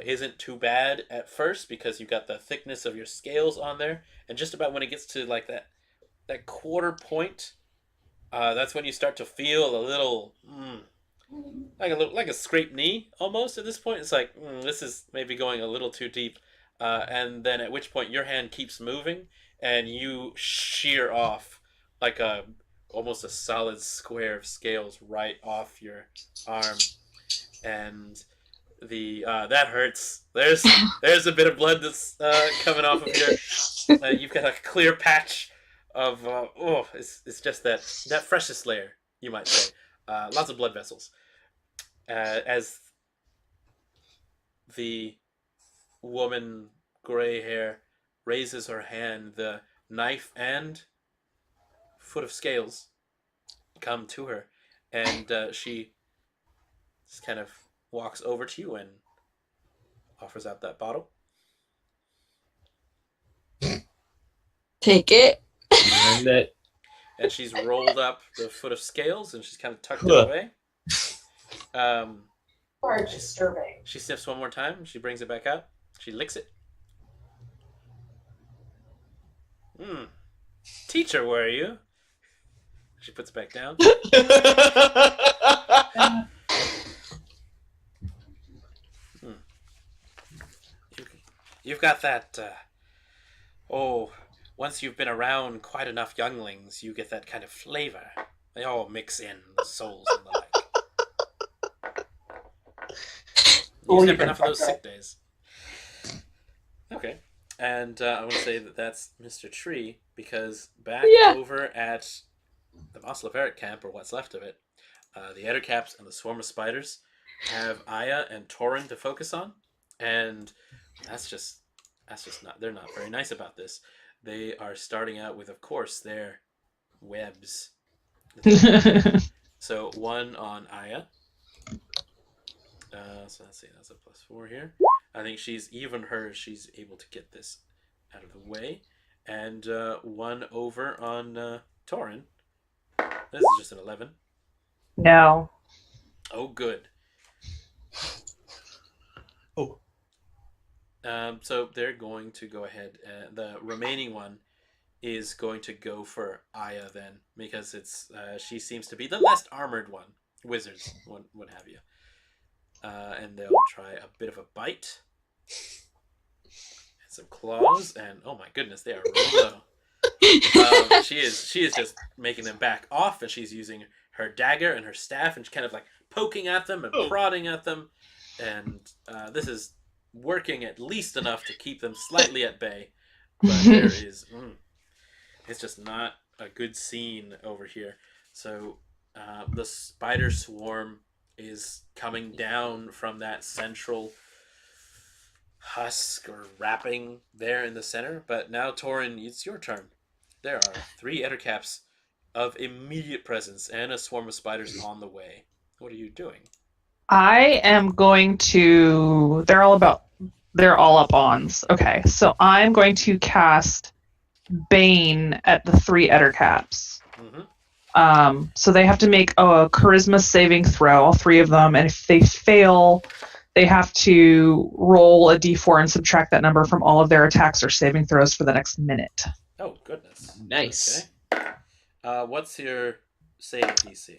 isn't too bad at first because you've got the thickness of your scales on there, and just about when it gets to like that quarter point, that's when you start to feel a little like a scraped knee almost. At this point, it's like this is maybe going a little too deep, and then at which point your hand keeps moving and you shear off like almost a solid square of scales right off your arm, and that hurts. There's a bit of blood that's coming off of your. You've got a clear patch of it's just that freshest layer, you might say. Lots of blood vessels. As the woman, gray hair, raises her hand, the knife and foot of scales come to her, and she just kind of walks over to you and offers out that bottle. Take it. And she's rolled up the foot of scales and she's kind of tucked it away. Or disturbing. She sniffs one more time. She brings it back out. She licks it. Teacher, where are you? She puts it back down. You've got that. Once you've been around quite enough younglings, you get that kind of flavor. They all mix in, the souls and the like. You have enough of those sick days. Okay. And I want to say that that's Mr. Tree, because back over at the Moslaveric camp, or what's left of it, the Ettercaps and the Swarm of Spiders have Aya and Toren to focus on, and that's just not, they're not very nice about this. They are starting out with, of course, their webs. So one on Aya. So let's see, that's a +4 here. I think she's able to get this out of the way. And one over on Toren. This is just an 11. No. Oh, good. Oh. So they're going to go ahead. The remaining one is going to go for Aya then, because it's she seems to be the less armored one. Wizards, what have you. And they'll try a bit of a bite. And some claws, and oh my goodness, they are really low. She is just making them back off, and she's using her dagger and her staff, and she's kind of like poking at them and prodding at them. And this is working at least enough to keep them slightly at bay, but there is it's just not a good scene over here. So the spider swarm is coming down from that central husk or wrapping there in the center, but now Toren, it's your turn. There are 3 Ettercaps of immediate presence and a swarm of spiders on the way. What are you doing? I am going to. They're all up ons. Okay, so I'm going to cast Bane at the 3 Ettercaps. Mm-hmm. So they have to make a charisma saving throw, all 3 of them, and if they fail, they have to roll a d4 and subtract that number from all of their attacks or saving throws for the next minute. Oh, goodness. Nice. Okay. What's your save DC?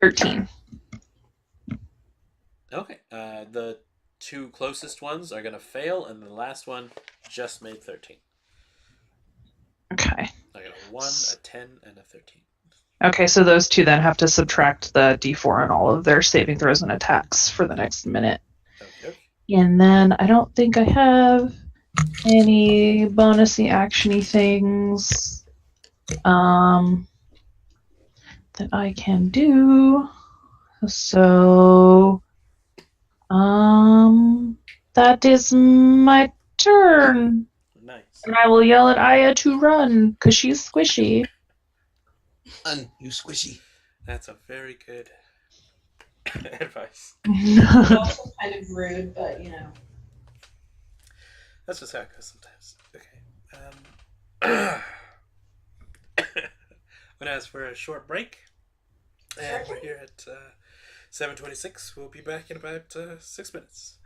13. Okay. The 2 closest ones are going to fail, and the last one just made 13. Okay. I got a 1, a 10, and a 13. Okay, so those 2 then have to subtract the d4 and all of their saving throws and attacks for the next minute. Okay. And then I don't think I have any bonusy actiony things that I can do. So that is my turn. Nice. And I will yell at Aya to run, because she's squishy. You squishy. That's a very good advice. It's also kind of rude, but you know. That's just how it goes sometimes. Okay. I'm gonna ask for a short break, and we're here at 7:26. We'll be back in about 6 minutes.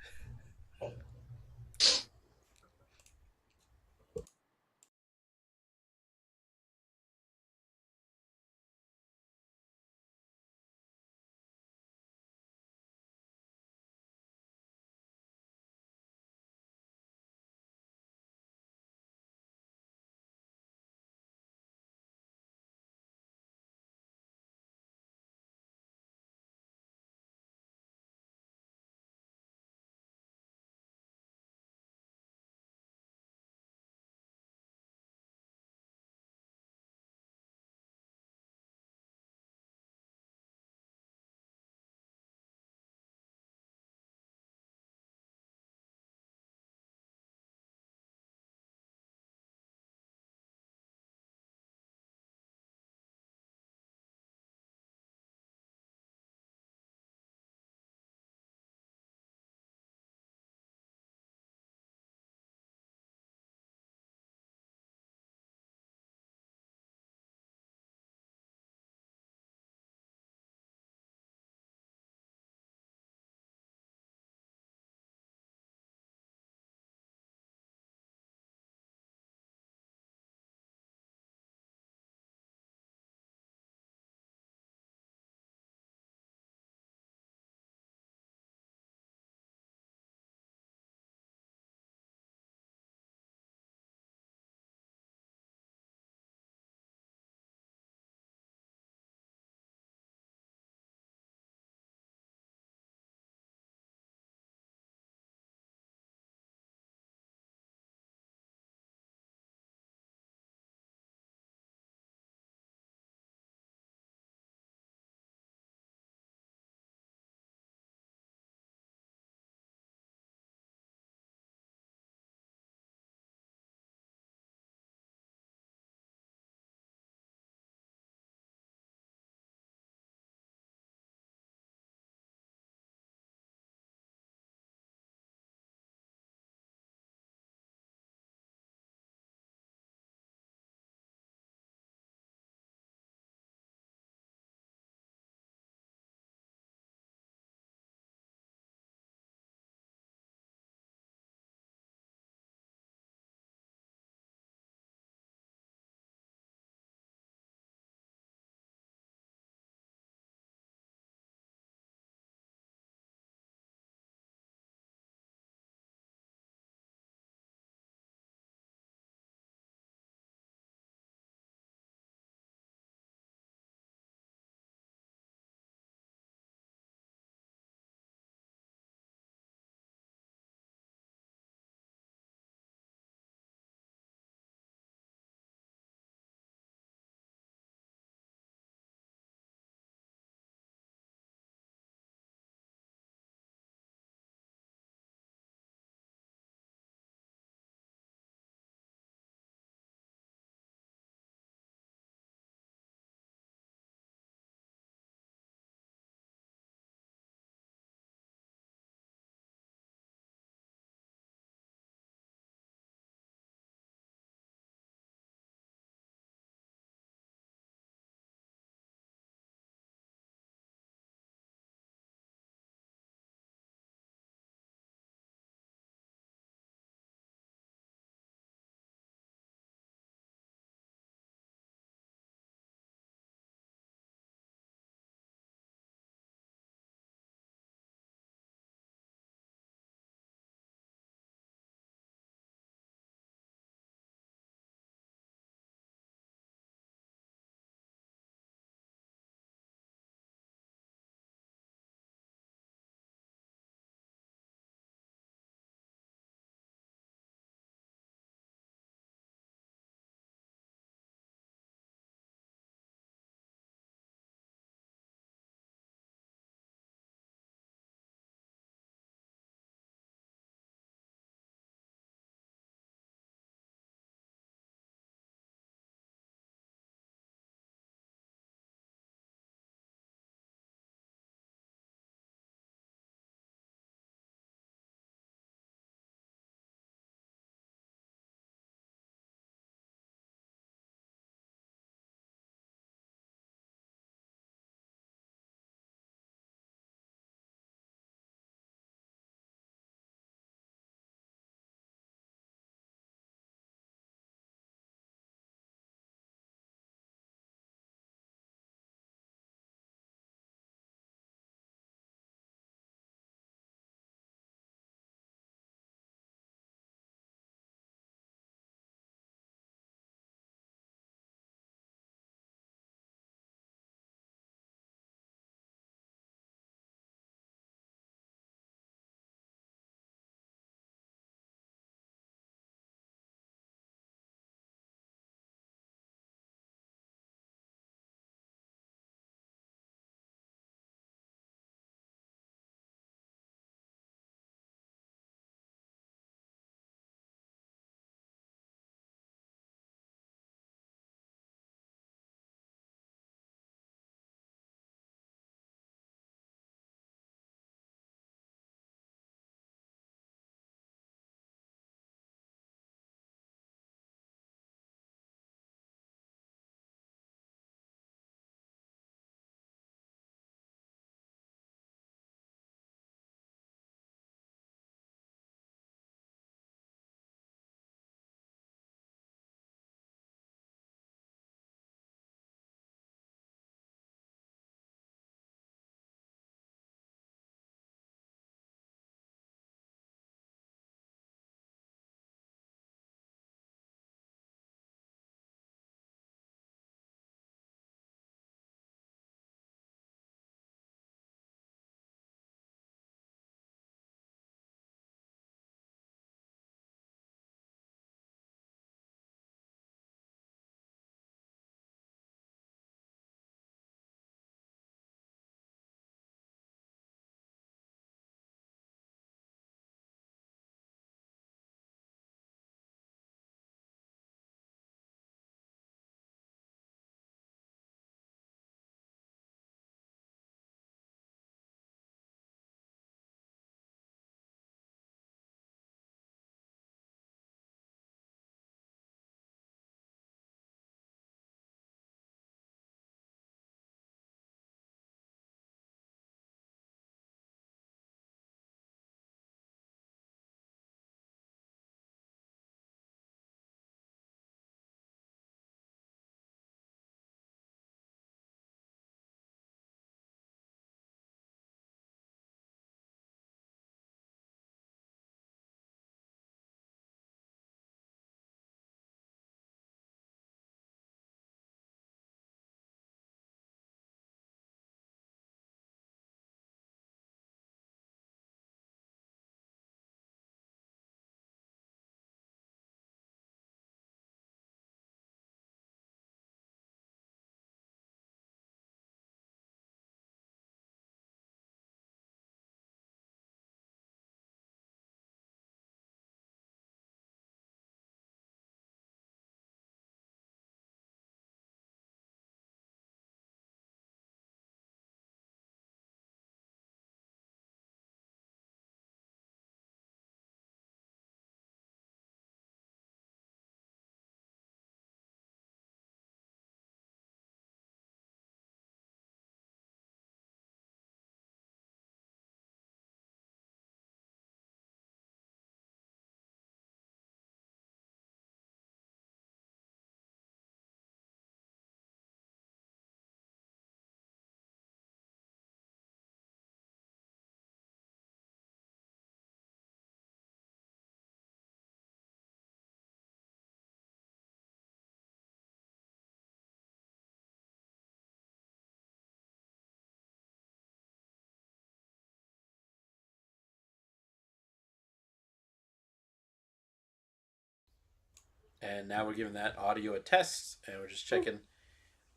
And now we're giving that audio a test, and we're just checking.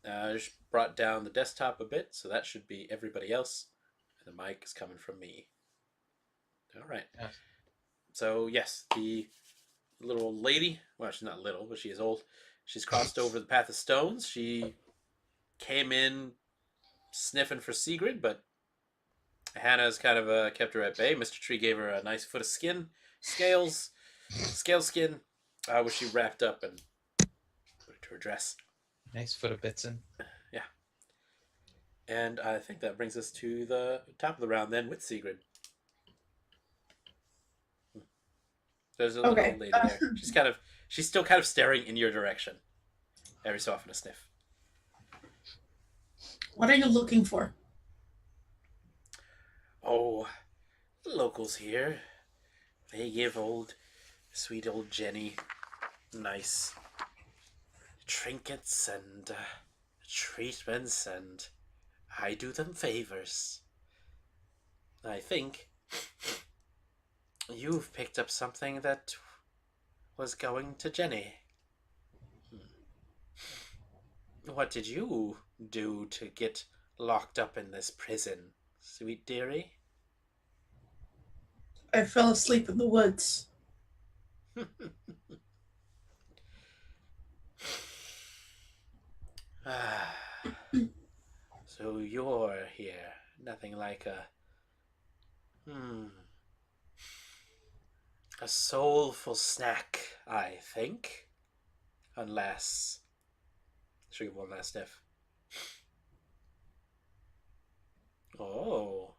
I just brought down the desktop a bit, so that should be everybody else. And the mic is coming from me. All right. Yes. So, yes, the little lady, well, she's not little, but she is old. She's crossed over the path of stones. She came in sniffing for Segrid, but Hannah's kind of kept her at bay. Mr. Tree gave her a nice foot of skin, scale skin, which she wrapped up and put it to her dress. Nice foot of Bitson. Yeah. And I think that brings us to the top of the round then with Segrid. There's a little Okay. old lady there. She's still kind of staring in your direction. Every so often a sniff. What are you looking for? Oh, the locals here. They give sweet old Jenny nice trinkets and treatments, and I do them favors. I think you've picked up something that was going to Jenny. What did you do to get locked up in this prison, sweet dearie? I fell asleep in the woods. So you're here. Nothing like a soulful snack, I think. Unless... Should we give one last sniff? Oh.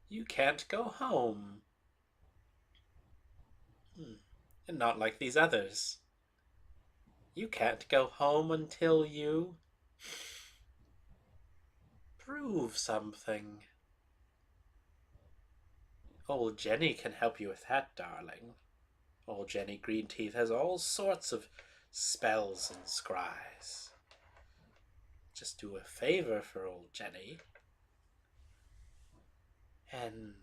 You can't go home. And not like these others. You can't go home until you prove something. Old Jenny can help you with that, darling. Old Jenny Greenteeth has all sorts of spells and scries. Just do a favor for old Jenny. And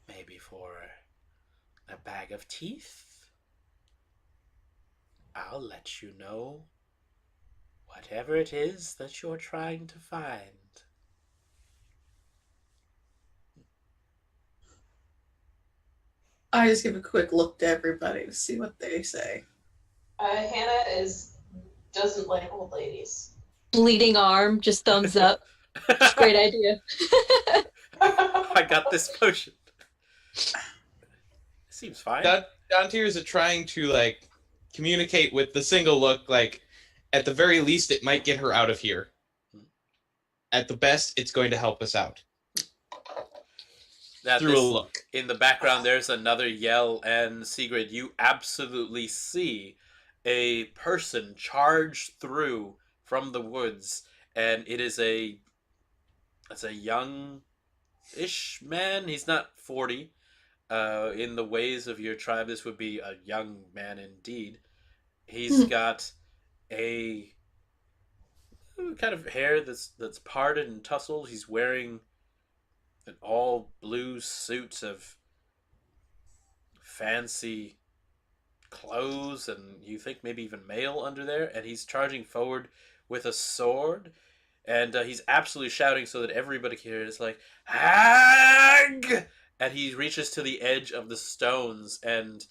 maybe for a bag of teeth, I'll let you know whatever it is that you're trying to find. I just give a quick look to everybody to see what they say. Hannah doesn't like old ladies. Bleeding arm, just thumbs up. Great idea. I got this potion. Seems fine. Dantiir is trying to communicate with the single look. At the very least, it might get her out of here. At the best, it's going to help us out. Through a look. In the background, there's another yell, and Segrid, you absolutely see a person charge through from the woods, and it is a young-ish man. He's not 40. In the ways of your tribe, this would be a young man indeed. He's got a kind of hair that's parted and tousled. He's wearing an all blue suit of fancy clothes, and you think maybe even mail under there, and he's charging forward with a sword, and he's absolutely shouting so that everybody can hear it. It's like, hag! And he reaches to the edge of the stones, and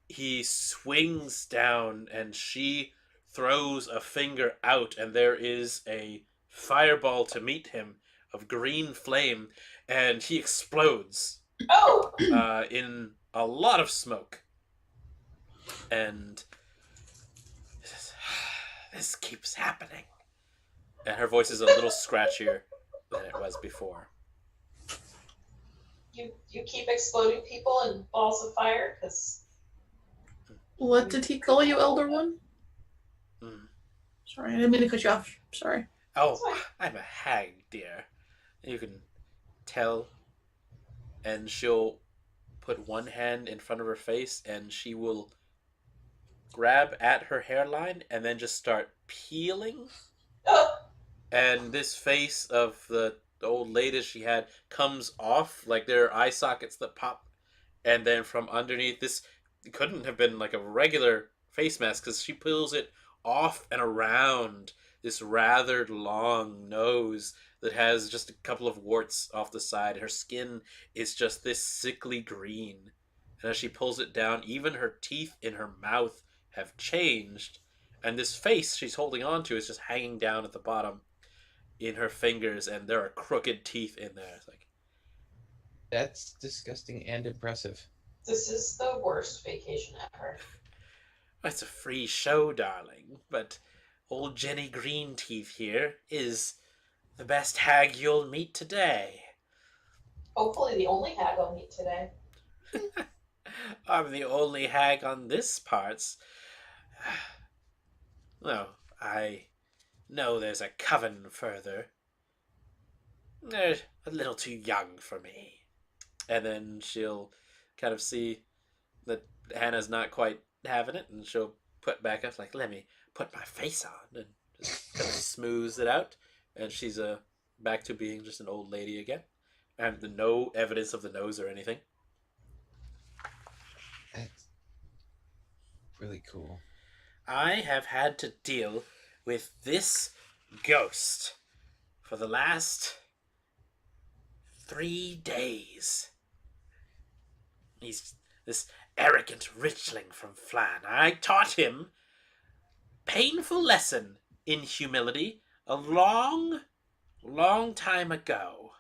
he swings down, and she throws a finger out, and there is a fireball to meet him of green flame, and he explodes in a lot of smoke. And this keeps happening. And her voice is a little scratchier than it was before. You keep exploding people in balls of fire? Because... What did he call you, Elder One? Sorry, I didn't mean to cut you off. Sorry. Oh, I'm a hag, dear. You can tell. And she'll put one hand in front of her face, and she will grab at her hairline and then just start peeling. And this face of the old lady she had comes off, like there are eye sockets that pop, and then from underneath this it couldn't have been like a regular face mask because she pulls it off and around this rather long nose that has just a couple of warts off the side. Her skin is just this sickly green. And as she pulls it down, even her teeth in her mouth have changed. And this face she's holding on to is just hanging down at the bottom in her fingers, and there are crooked teeth in there. It's like, That's disgusting and impressive. This is the worst vacation ever. it's a free show, darling, but old Jenny Greenteeth here is the best hag you'll meet today. Hopefully the only hag I'll meet today. I'm the only hag on this parts. No, I know there's a coven further. They're a little too young for me. And then she'll kind of see that Hannah's not quite having it, and she'll put back up, like, let me put my face on, and just kind of smooths it out. And she's back to being just an old lady again. And no evidence of the nose or anything. That's really cool. I have had to deal with this ghost for the last 3 days. He's this arrogant richling from Flan. I taught him painful lesson in humility a long, long time ago.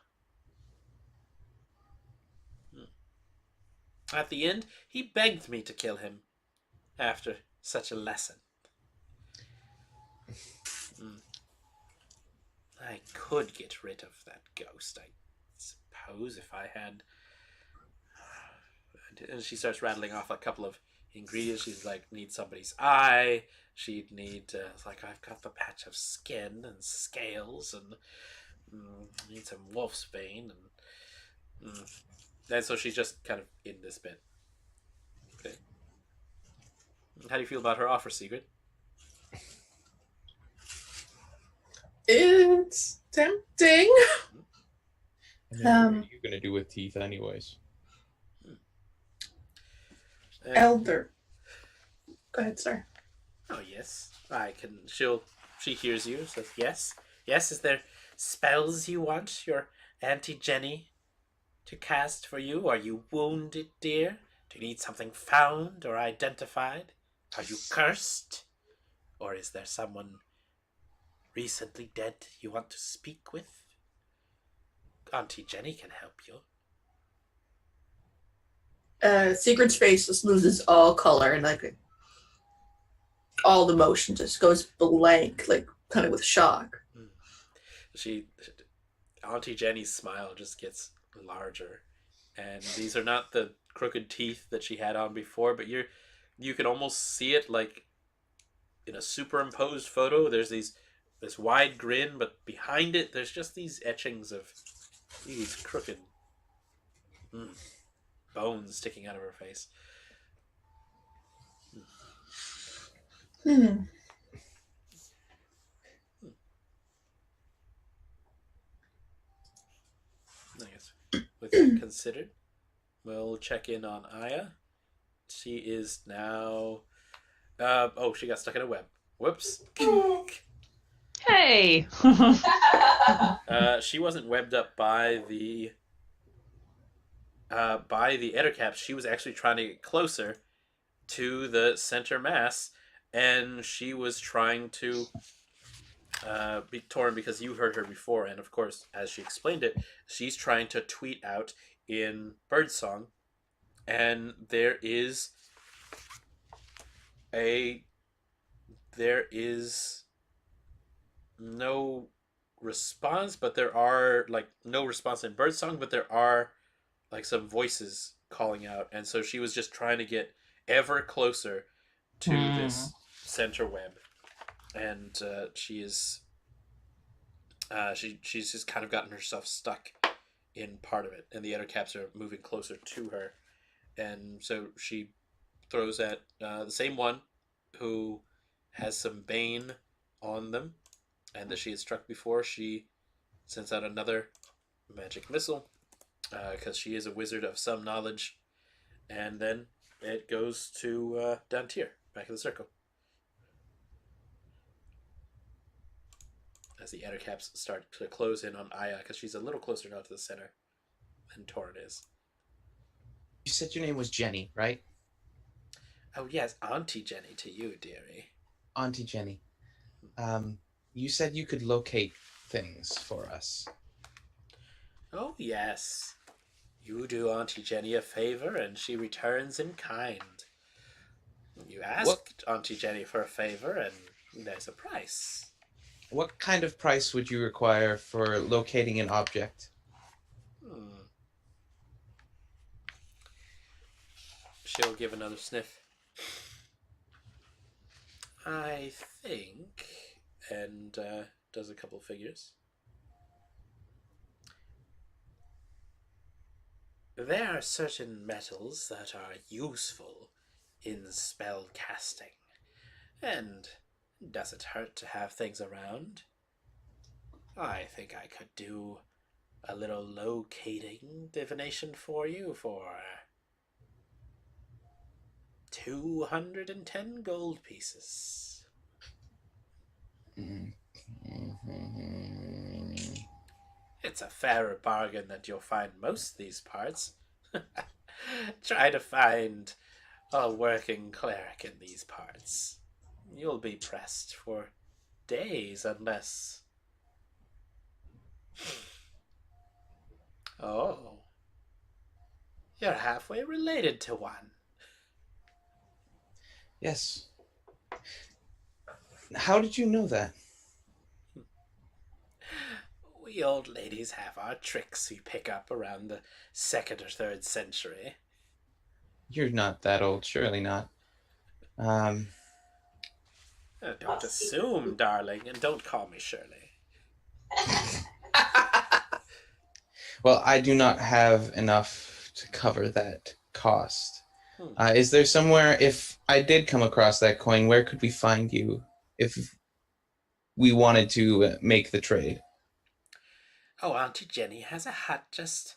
At the end, he begged me to kill him after such a lesson. I could get rid of that ghost, I suppose, if I had. And she starts rattling off a couple of ingredients. She's like, need somebody's eye. She'd need, like, I've got the patch of skin and scales, and need some wolf's bane, and so she's just kind of in this bit. Okay. How do you feel about her offer, Segrid? It's tempting. And then what are you gonna do with teeth, anyways? Elder. Go ahead, sir. Oh yes, I can. She hears you. Says yes. Yes. Is there spells you want your Auntie Jenny to cast for you? Are you wounded, dear? Do you need something found or identified? Are you cursed? Or is there someone recently dead you want to speak with? Auntie Jenny can help you. Secret's face just loses all color and like all the motion just goes blank, like kind of with shock. Auntie Jenny's smile just gets larger, and these are not the crooked teeth that she had on before, but you can almost see it like in a superimposed photo. There's this wide grin, but behind it there's just these etchings of these crooked bones sticking out of her face. Hmm. I guess with that considered, we'll check in on Aya. She is now she got stuck in a web. Whoops. Hey. She wasn't webbed up by the ettercaps. She was actually trying to get closer to the center mass, and she was trying to be Toren, because you heard her before, and of course, as she explained it, she's trying to tweet out in birdsong, and there is no response, but there are like no response in birdsong, but there are like some voices calling out, and so she was just trying to get ever closer to this center web, and she's just kind of gotten herself stuck in part of it, and the other caps are moving closer to her, and so she throws at the same one who has some bane on them, and that she had struck before. She sends out another magic missile, because she is a wizard of some knowledge, and then it goes to Dantiir, back in the circle. As the outer caps start to close in on Aya, because she's a little closer now to the center than Toren is. You said your name was Jenny, right? Oh yes, Auntie Jenny to you, dearie. Auntie Jenny. You said you could locate things for us. Oh yes. You do Auntie Jenny a favor, and she returns in kind. You asked Auntie Jenny for a favor, and there's a price. What kind of price would you require for locating an object? She'll give another sniff. I think, and does a couple figures. There are certain metals that are useful in spell casting, and does it hurt to have things around? I think I could do a little locating divination for you for 210 gold pieces. It's a fairer bargain than you'll find most of these parts. Try to find a working cleric in these parts. You'll be pressed for days unless... Oh. You're halfway related to one. Yes. How did you know that? We old ladies have our tricks we pick up around the 2nd or 3rd century. You're not that old, surely not. Don't assume, darling, and don't call me Shirley. Well, I do not have enough to cover that cost. Is there somewhere, if I did come across that coin, where could we find you if we wanted to make the trade? Oh, Auntie Jenny has a hut just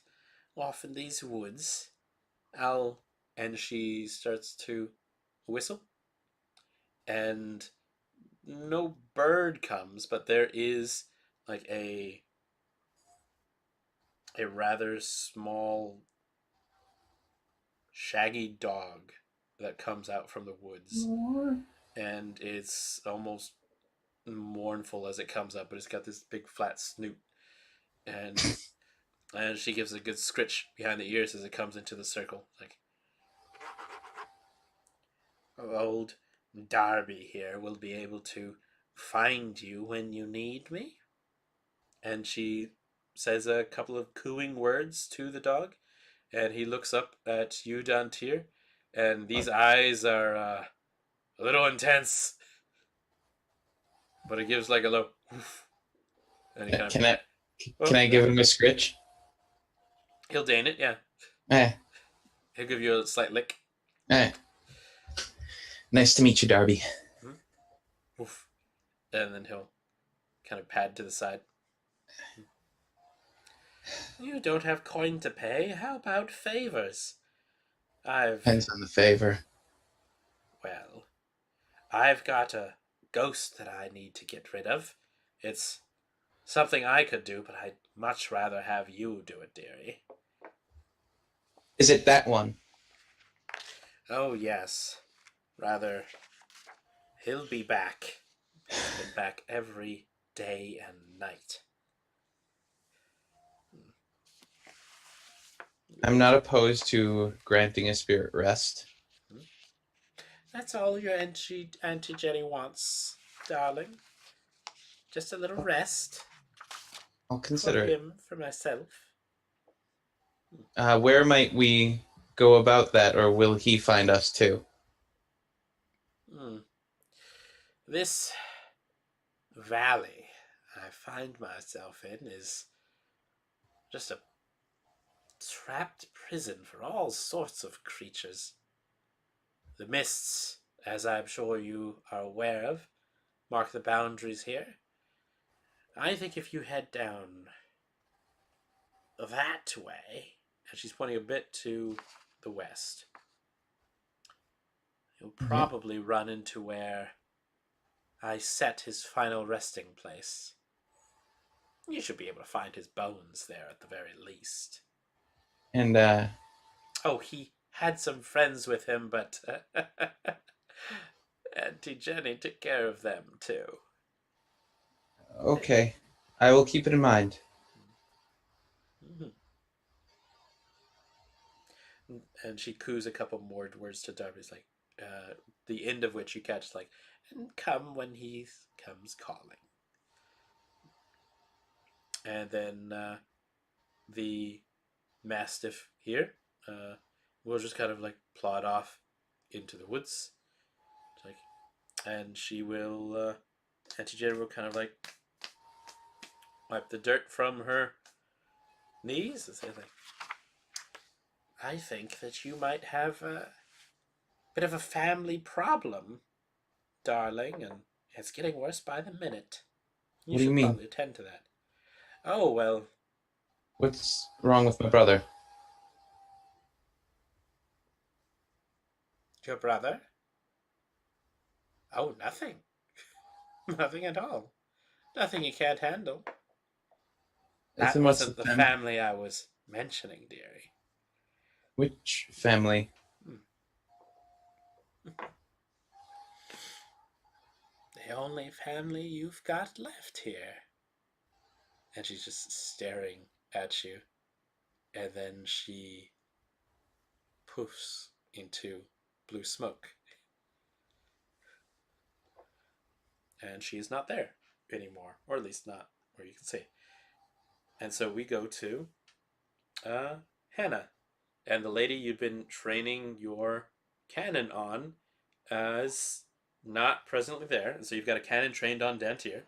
off in these woods. And she starts to whistle. And no bird comes, but there is like a rather small shaggy dog that comes out from the woods. And it's almost mournful as it comes up, but it's got this big flat snoot. And she gives a good scritch behind the ears as it comes into the circle. Like, old Darby here will be able to find you when you need me. And she says a couple of cooing words to the dog, and he looks up at you, Dantiir, and these eyes are a little intense, but it gives like a low woof. And he Can I give him a scritch? He'll deign it, yeah. He'll give you a slight lick. Nice to meet you, Darby. Woof. And then he'll kind of pad to the side. You don't have coin to pay. How about favors? Depends on the favor. Well, I've got a ghost that I need to get rid of. It's something I could do, but I'd much rather have you do it, dearie. Is it that one? Oh, yes. Rather, he'll be back. He's been back every day and night. I'm not opposed to granting a spirit rest. That's all your Auntie Jenny wants, darling. Just a little rest. I'll consider for him, for myself. Where might we go about that, or will he find us too? This valley I find myself in is just a trapped prison for all sorts of creatures. The mists, as I'm sure you are aware of, mark the boundaries here. I think if you head down that way, and she's pointing a bit to the west, he'll probably run into where I set his final resting place. You should be able to find his bones there at the very least. And, Oh, he had some friends with him, but Auntie Jenny took care of them, too. okay. I will keep it in mind. Mm-hmm. And she coos a couple more words to Darby's, like, the end of which you catch, like, and come when he comes calling. And then the Mastiff here will just kind of, like, plod off into the woods. Like, and she will, Auntie Jenny will kind of, like, wipe the dirt from her knees and say, like, I think that you might have a bit of a family problem, darling, and it's getting worse by the minute. What do you mean? Probably attend to that. Oh, well. What's wrong with my brother? Your brother? Oh, nothing. Nothing at all. Nothing you can't handle. That wasn't the family I was mentioning, dearie. Which family? The only family you've got left here. And she's just staring at you. And then she poofs into blue smoke. And she is not there anymore. Or at least not where you can see. And so we go to Hannah. And the lady you've been training your cannon on is not presently there. And so you've got a cannon trained on Dantiir.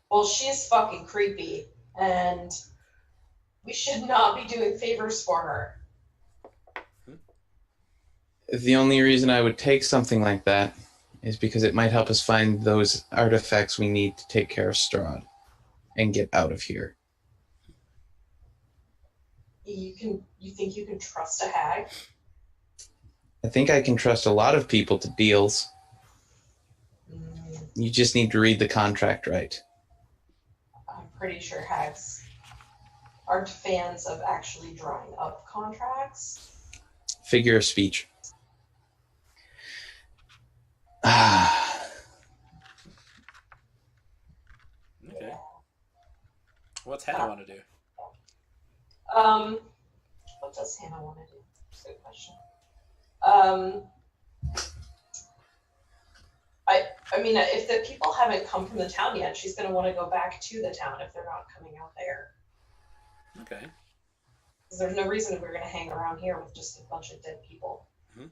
Well, she's fucking creepy, and we should not be doing favors for her. The only reason I would take something like that is because it might help us find those artifacts we need to take care of Strahd and get out of here. You think you can trust a hag? I think I can trust a lot of people to deals. You just need to read the contract right. I'm pretty sure hags aren't fans of actually drawing up contracts. Figure of speech. Okay. What's Hannah want to do? What does Hannah want to do? That's a good question. I mean, if the people haven't come from the town yet, she's going to want to go back to the town if they're not coming out there. Okay. Because there's no reason we're going to hang around here with just a bunch of dead people. Mm-hmm.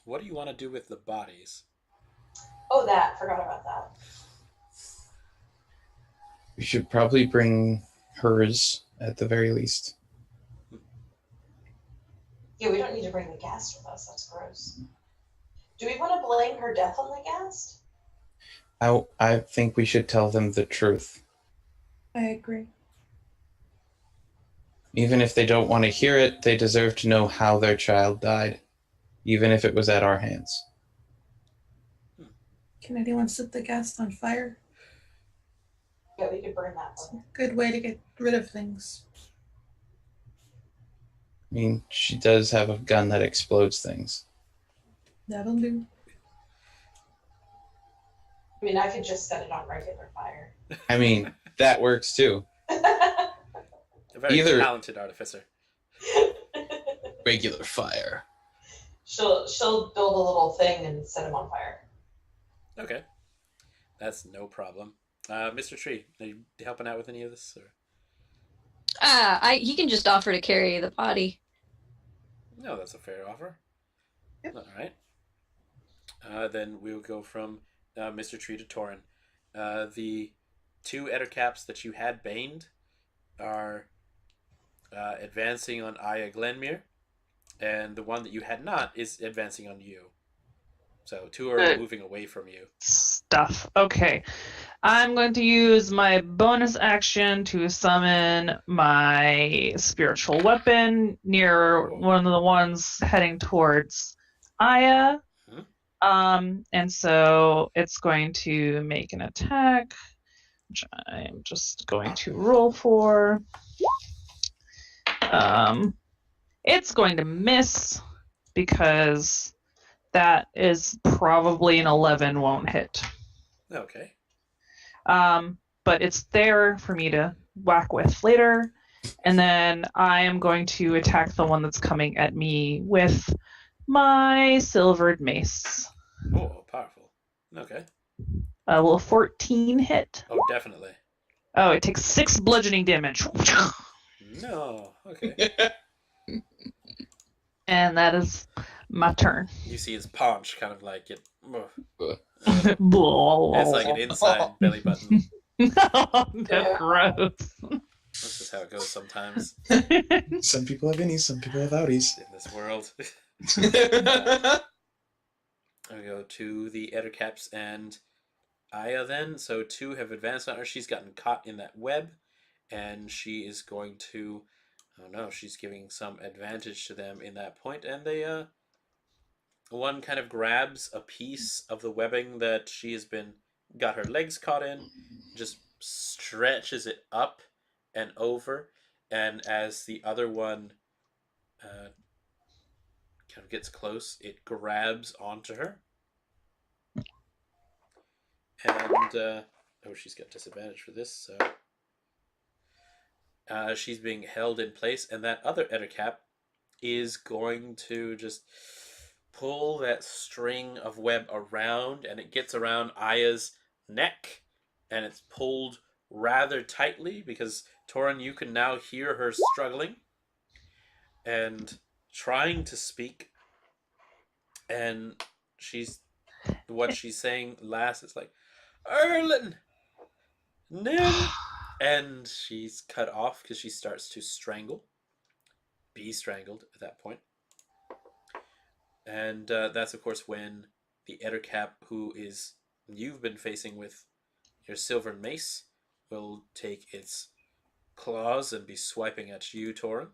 What do you want to do with the bodies? Oh, forgot about that. We should probably bring hers at the very least. Yeah, we don't need to bring the ghast with us. That's gross. Do we want to blame her death on the ghast? I think we should tell them the truth. I agree. Even if they don't want to hear it, they deserve to know how their child died, even if it was at our hands. Can anyone set the ghast on fire? Yeah, we could burn that one. Good way to get rid of things. I mean, she does have a gun that explodes things. That'll do. I mean, I could just set it on regular fire. I mean, that works too. A very talented artificer. Regular fire. She'll build a little thing and set him on fire. Okay. That's no problem. Mr. Tree, are you helping out with any of this? Or? He can just offer to carry the body. No, that's a fair offer. Yep. All right. Then we'll go from Mr. Tree to Toren. The two Ettercaps that you had baned are advancing on Aya Glenmere, and the one that you had not is advancing on you. So two are moving away from you. Stuff. Okay. I'm going to use my bonus action to summon my spiritual weapon near one of the ones heading towards Aya. Hmm? And so it's going to make an attack, which I'm just going to roll for. It's going to miss because that is probably an 11 won't hit. Okay. But it's there for me to whack with later. And then I am going to attack the one that's coming at me with my silvered mace. Oh, powerful. Okay. Will a 14 hit? Oh, definitely. Oh, it takes 6 bludgeoning damage. No. Okay. And that is my turn. You see his paunch kind of like it. It's It's like an inside belly button. That's gross. That's just how it goes sometimes Some people have innies, some people have outies. in this world. I go to the Ettercaps and Aya then. So 2 have advanced on her. She's gotten caught in that web, and she is going to. Oh no, she's giving some advantage to them in that point, and they one kind of grabs a piece of the webbing that she has got her legs caught in, just stretches it up and over, and as the other one kind of gets close, it grabs onto her. And she's got disadvantage for this, so she's being held in place, and that other Ettercap is going to just pull that string of web around, and it gets around Aya's neck, and it's pulled rather tightly because Toren, you can now hear her struggling and trying to speak, and what she's saying last is like, Erlen, Nin, and she's cut off because she starts to be strangled at that point. And that's, of course, when the Ettercap, who you've been facing with your silver mace, will take its claws and be swiping at you, Toren.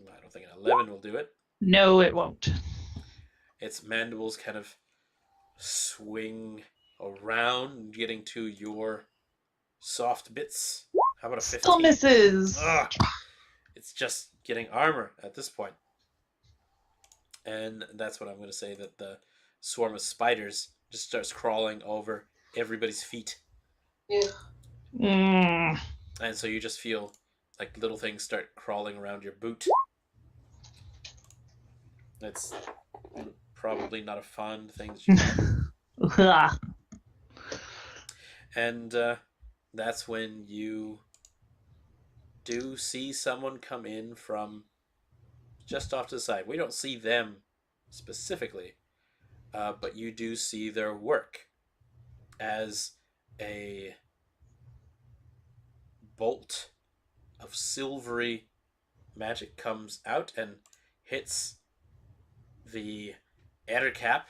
I don't think an 11 will do it. No, it won't. Its mandibles kind of swing around, getting to your soft bits. How about a 15? Still misses. Ugh. It's just getting armor at this point. And that's what I'm going to say, that the swarm of spiders just starts crawling over everybody's feet. Yeah. And so you just feel like little things start crawling around your boot. That's probably not a fun thing that you do. And that's when you do see someone come in from just off to the side. We don't see them specifically, but you do see their work as a bolt of silvery magic comes out and hits the Ettercap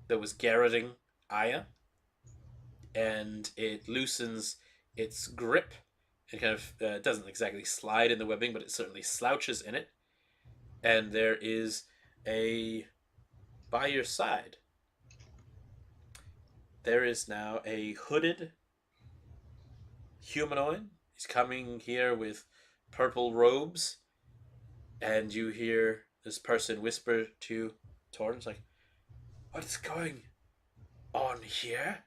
that was garroting Aya, and it loosens its grip. It kind of doesn't exactly slide in the webbing, but it certainly slouches in it. And there is by your side, there is now a hooded humanoid. He's coming here with purple robes, and you hear this person whisper to Toren, it's like, what's going on here?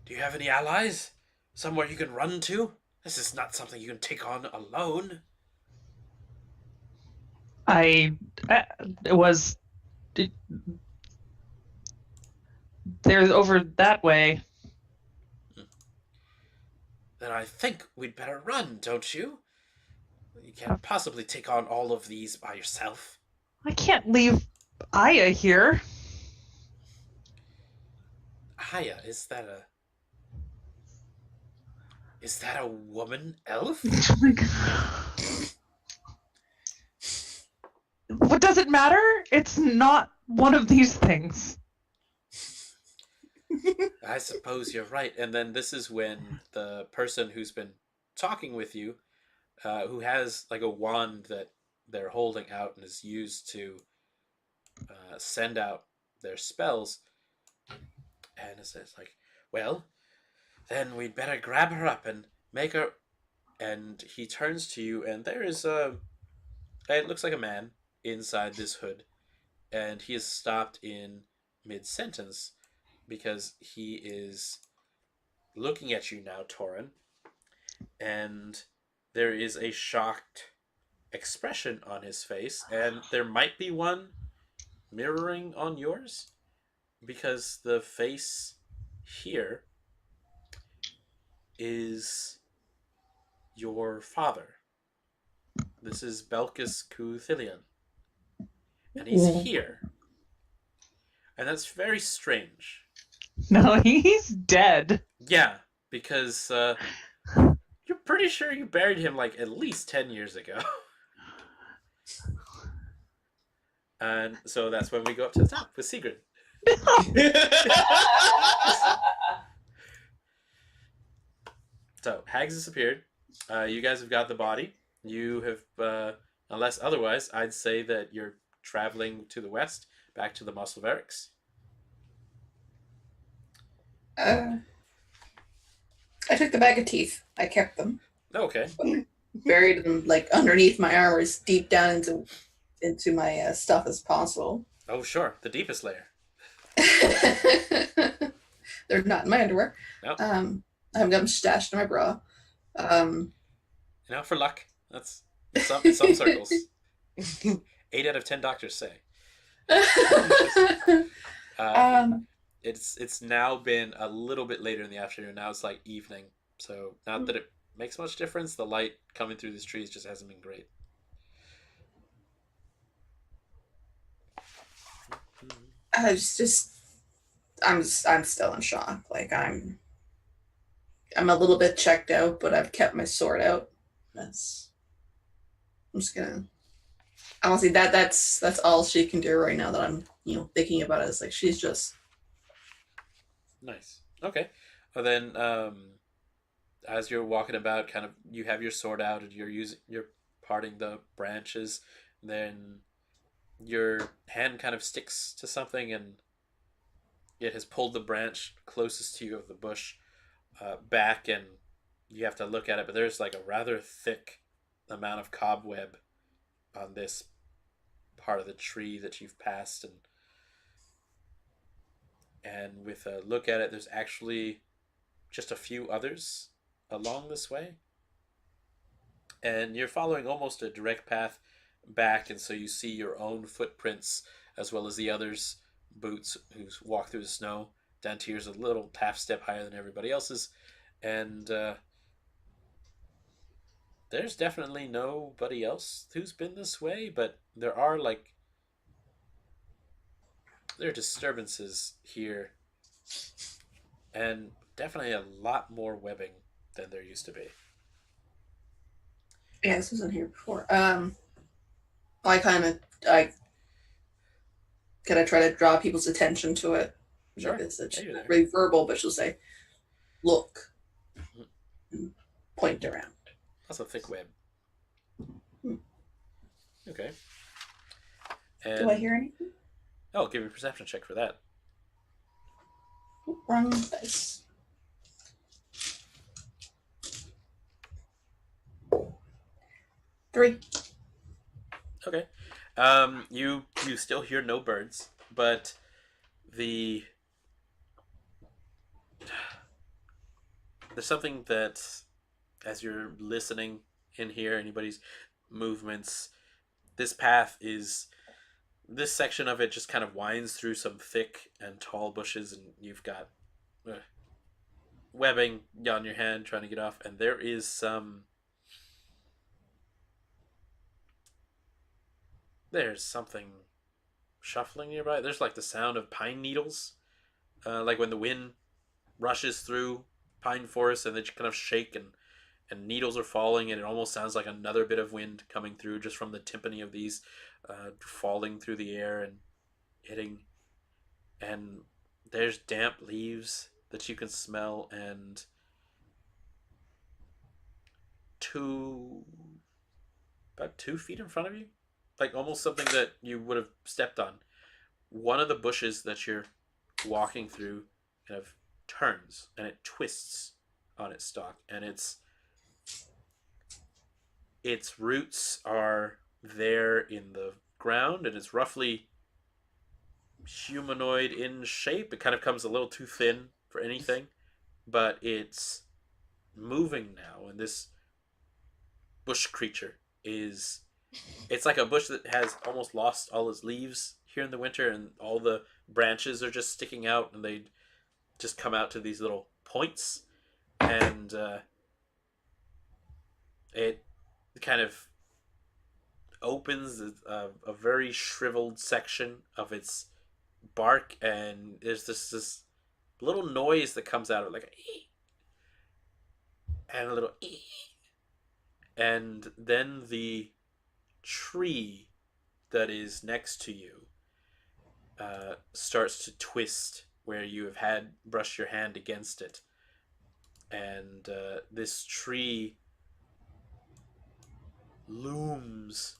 Do you have any allies? Somewhere you can run to? This is not something you can take on alone. There's over that way. Then I think we'd better run, don't you? You can't possibly take on all of these by yourself. I can't leave Aya here. Aya, is that a woman elf? Oh my God. What does it matter? It's not one of these things. I suppose you're right. And then this is when the person who's been talking with you, who has like a wand that they're holding out and is used to send out their spells. And it's like, well, then we'd better grab her up and make her. And he turns to you, and there is it looks like a man inside this hood, and he is stopped in mid sentence because he is looking at you now, Toren, and there is a shocked expression on his face, and there might be one mirroring on yours because the face here is your father. This is Belkis Cuthilioni, and he's here, and that's very strange. No, he's dead. Yeah, because you're pretty sure you buried him like at least 10 years ago. And so that's when we go up to the top with Segrid. So Hags disappeared. You guys have got the body. You have, unless otherwise, I'd say that you're traveling to the west, back to the Muscle Barracks. I took the bag of teeth. I kept them. Okay. Buried them like underneath my armor, as deep down into my stuff as possible. Oh, sure. The deepest layer. They're not in my underwear. Nope. I have them stashed in my bra. For luck. That's in some circles. 8 out of 10 doctors say. It's now been a little bit later in the afternoon. Now it's like evening. So not that it makes much difference. The light coming through these trees just hasn't been great. I'm still in shock. Like I'm a little bit checked out, but I've kept my sword out. I'm just gonna honestly that's all she can do right now that I'm thinking about it. Is like she's just nice. Okay. Well then, as you're walking about, kind of you have your sword out and you're parting the branches. Then your hand kind of sticks to something and it has pulled the branch closest to you of the bush back, and you have to look at it, but there's like a rather thick amount of cobweb on this part of the tree that you've passed, and with a look at it, there's actually just a few others along this way, and you're following almost a direct path back, and so you see your own footprints as well as the others' boots who's walked through the snow. Dantiir's a little half step higher than everybody else's, and there's definitely nobody else who's been this way, but there are disturbances here, and definitely a lot more webbing than there used to be. Yeah, this wasn't here before. I kind of try to draw people's attention to it. Sure. It's not really verbal, but she'll say, "Look," and point around. That's a thick web. Okay. And Do I hear anything? Oh, give me a perception check for that. Wrong dice. 3. Okay. You still hear no birds, but there's something that, as you're listening in here, anybody's movements, this section of it just kind of winds through some thick and tall bushes, and you've got webbing on your hand trying to get off, and there is there's something shuffling nearby. There's like the sound of pine needles, like when the wind rushes through pine forest and they kind of shake and needles are falling, and it almost sounds like another bit of wind coming through just from the timpani of these falling through the air and hitting. And there's damp leaves that you can smell, and about 2 feet in front of you like almost something that you would have stepped on. One of the bushes that you're walking through kind of turns and it twists on its stalk, and its roots are there in the ground, and it's roughly humanoid in shape. It kind of comes a little too thin for anything, but it's moving now, and this bush creature is it's like a bush that has almost lost all its leaves here in the winter, and all the branches are just sticking out, and they just come out to these little points, and it kind of opens a very shriveled section of its bark, and there's this little noise that comes out of it, like a ee, and a little ee, and then the tree that is next to you starts to twist where you have had brushed your hand against it, and this tree looms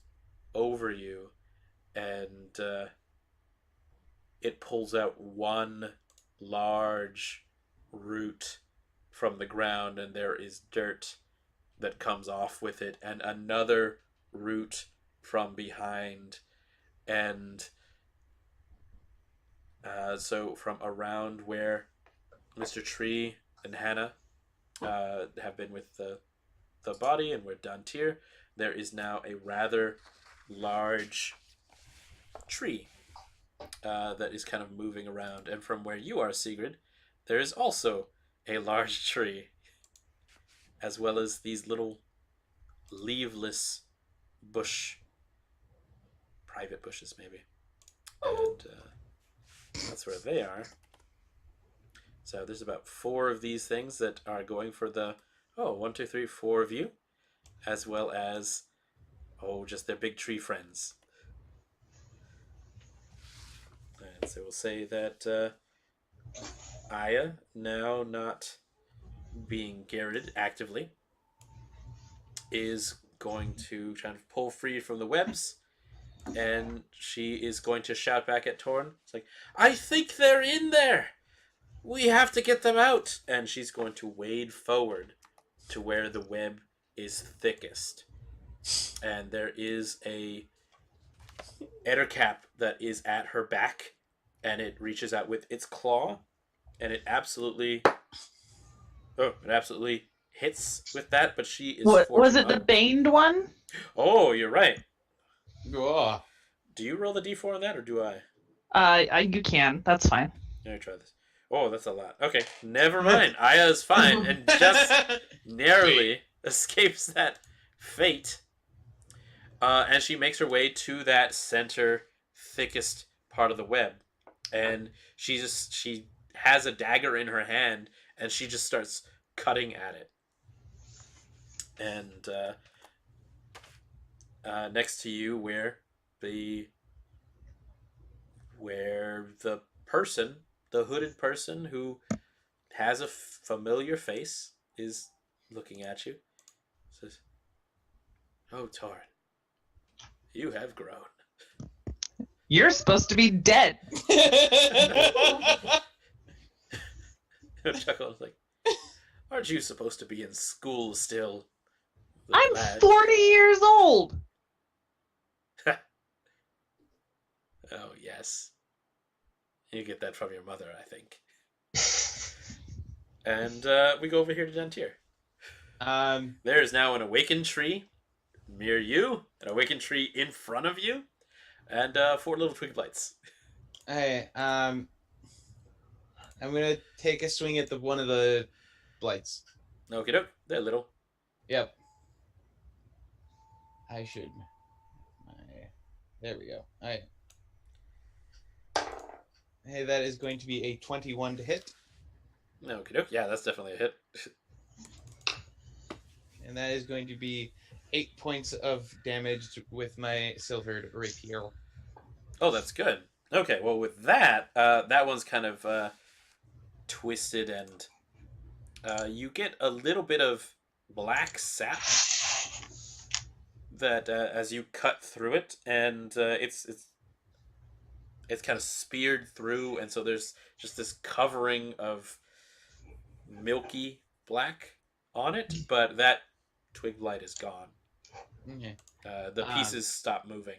over you, and it pulls out one large root from the ground, and there is dirt that comes off with it, and another root from behind, and so from around where Mr. Tree and Hannah have been with the body, and where Dantiir, there is now a rather large tree that is kind of moving around, and from where you are, Segrid, there is also a large tree, as well as these little leaveless private bushes maybe, and that's where they are. So there's about 4 of these things that are going for the 1, 2, 3, 4 of you, as well as just their big tree friends. And so we'll say that Aya, now not being garroted actively, is going to try to pull free from the webs, and she is going to shout back at Toren. It's like, I think they're in there! We have to get them out! And she's going to wade forward to where the web is thickest. And there is a ettercap that is at her back, and it reaches out with its claw, and it absolutely hits with that, but she is What was fortunate. it? The baned one? Oh, you're right. Oh. Do you roll the d4 on that, or do I? You can. That's fine. Let me try this. Oh, that's a lot. Okay, never mind. Aya is fine and just narrowly escapes that fate. And she makes her way to that center, thickest part of the web, and she has a dagger in her hand, and she just starts cutting at it. And next to you, where the person, the hooded person who has a familiar face, is looking at you, says, "Oh, Toren, you have grown." You're supposed to be dead. Chuckles like, "Aren't you supposed to be in school still?" I'm 40 years old. Oh, yes. You get that from your mother, I think. And we go over here to Dantiir. There is now an awakened tree near you, an awakened tree in front of you, and 4 little twig lights. Hey, I'm gonna take a swing at one of the blights. Okie doke, they're little. Yep. I should. There we go. Alright. Hey, that is going to be a 21 to hit. Okie doke, yeah, that's definitely a hit. And that is going to be 8 points of damage with my silvered rapier. Oh, that's good. Okay, well, with that, that one's kind of twisted, and you get a little bit of black sap that as you cut through it, and it's kind of speared through, and so there's just this covering of milky black on it, but that twig blight is gone. Okay. The pieces stop moving.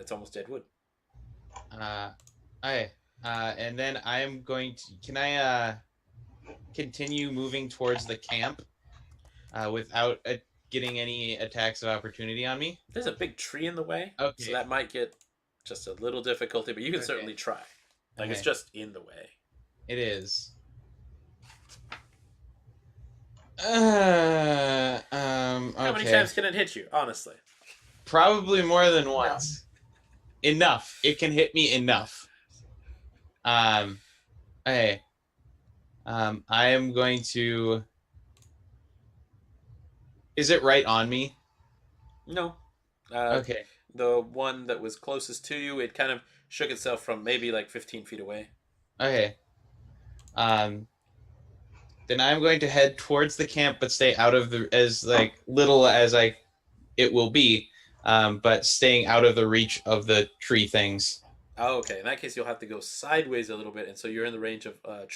It's almost dead wood. And then I'm going to. Can I continue moving towards the camp without getting any attacks of opportunity on me? There's a big tree in the way, Okay. so that might get just a little difficulty, but you can certainly try. Like, it's just in the way. It is. How many times can it hit you, honestly? Probably more than once. Enough. It can hit me enough. I am going to... Is it right on me? No. Okay. The one that was closest to you, it kind of shook itself from maybe like 15 feet away. Okay. Then I'm going to head towards the camp, but stay out of the as like little as it will be, but staying out of the reach of the tree things. Oh, okay. In that case, you'll have to go sideways a little bit, and so you're in the range of one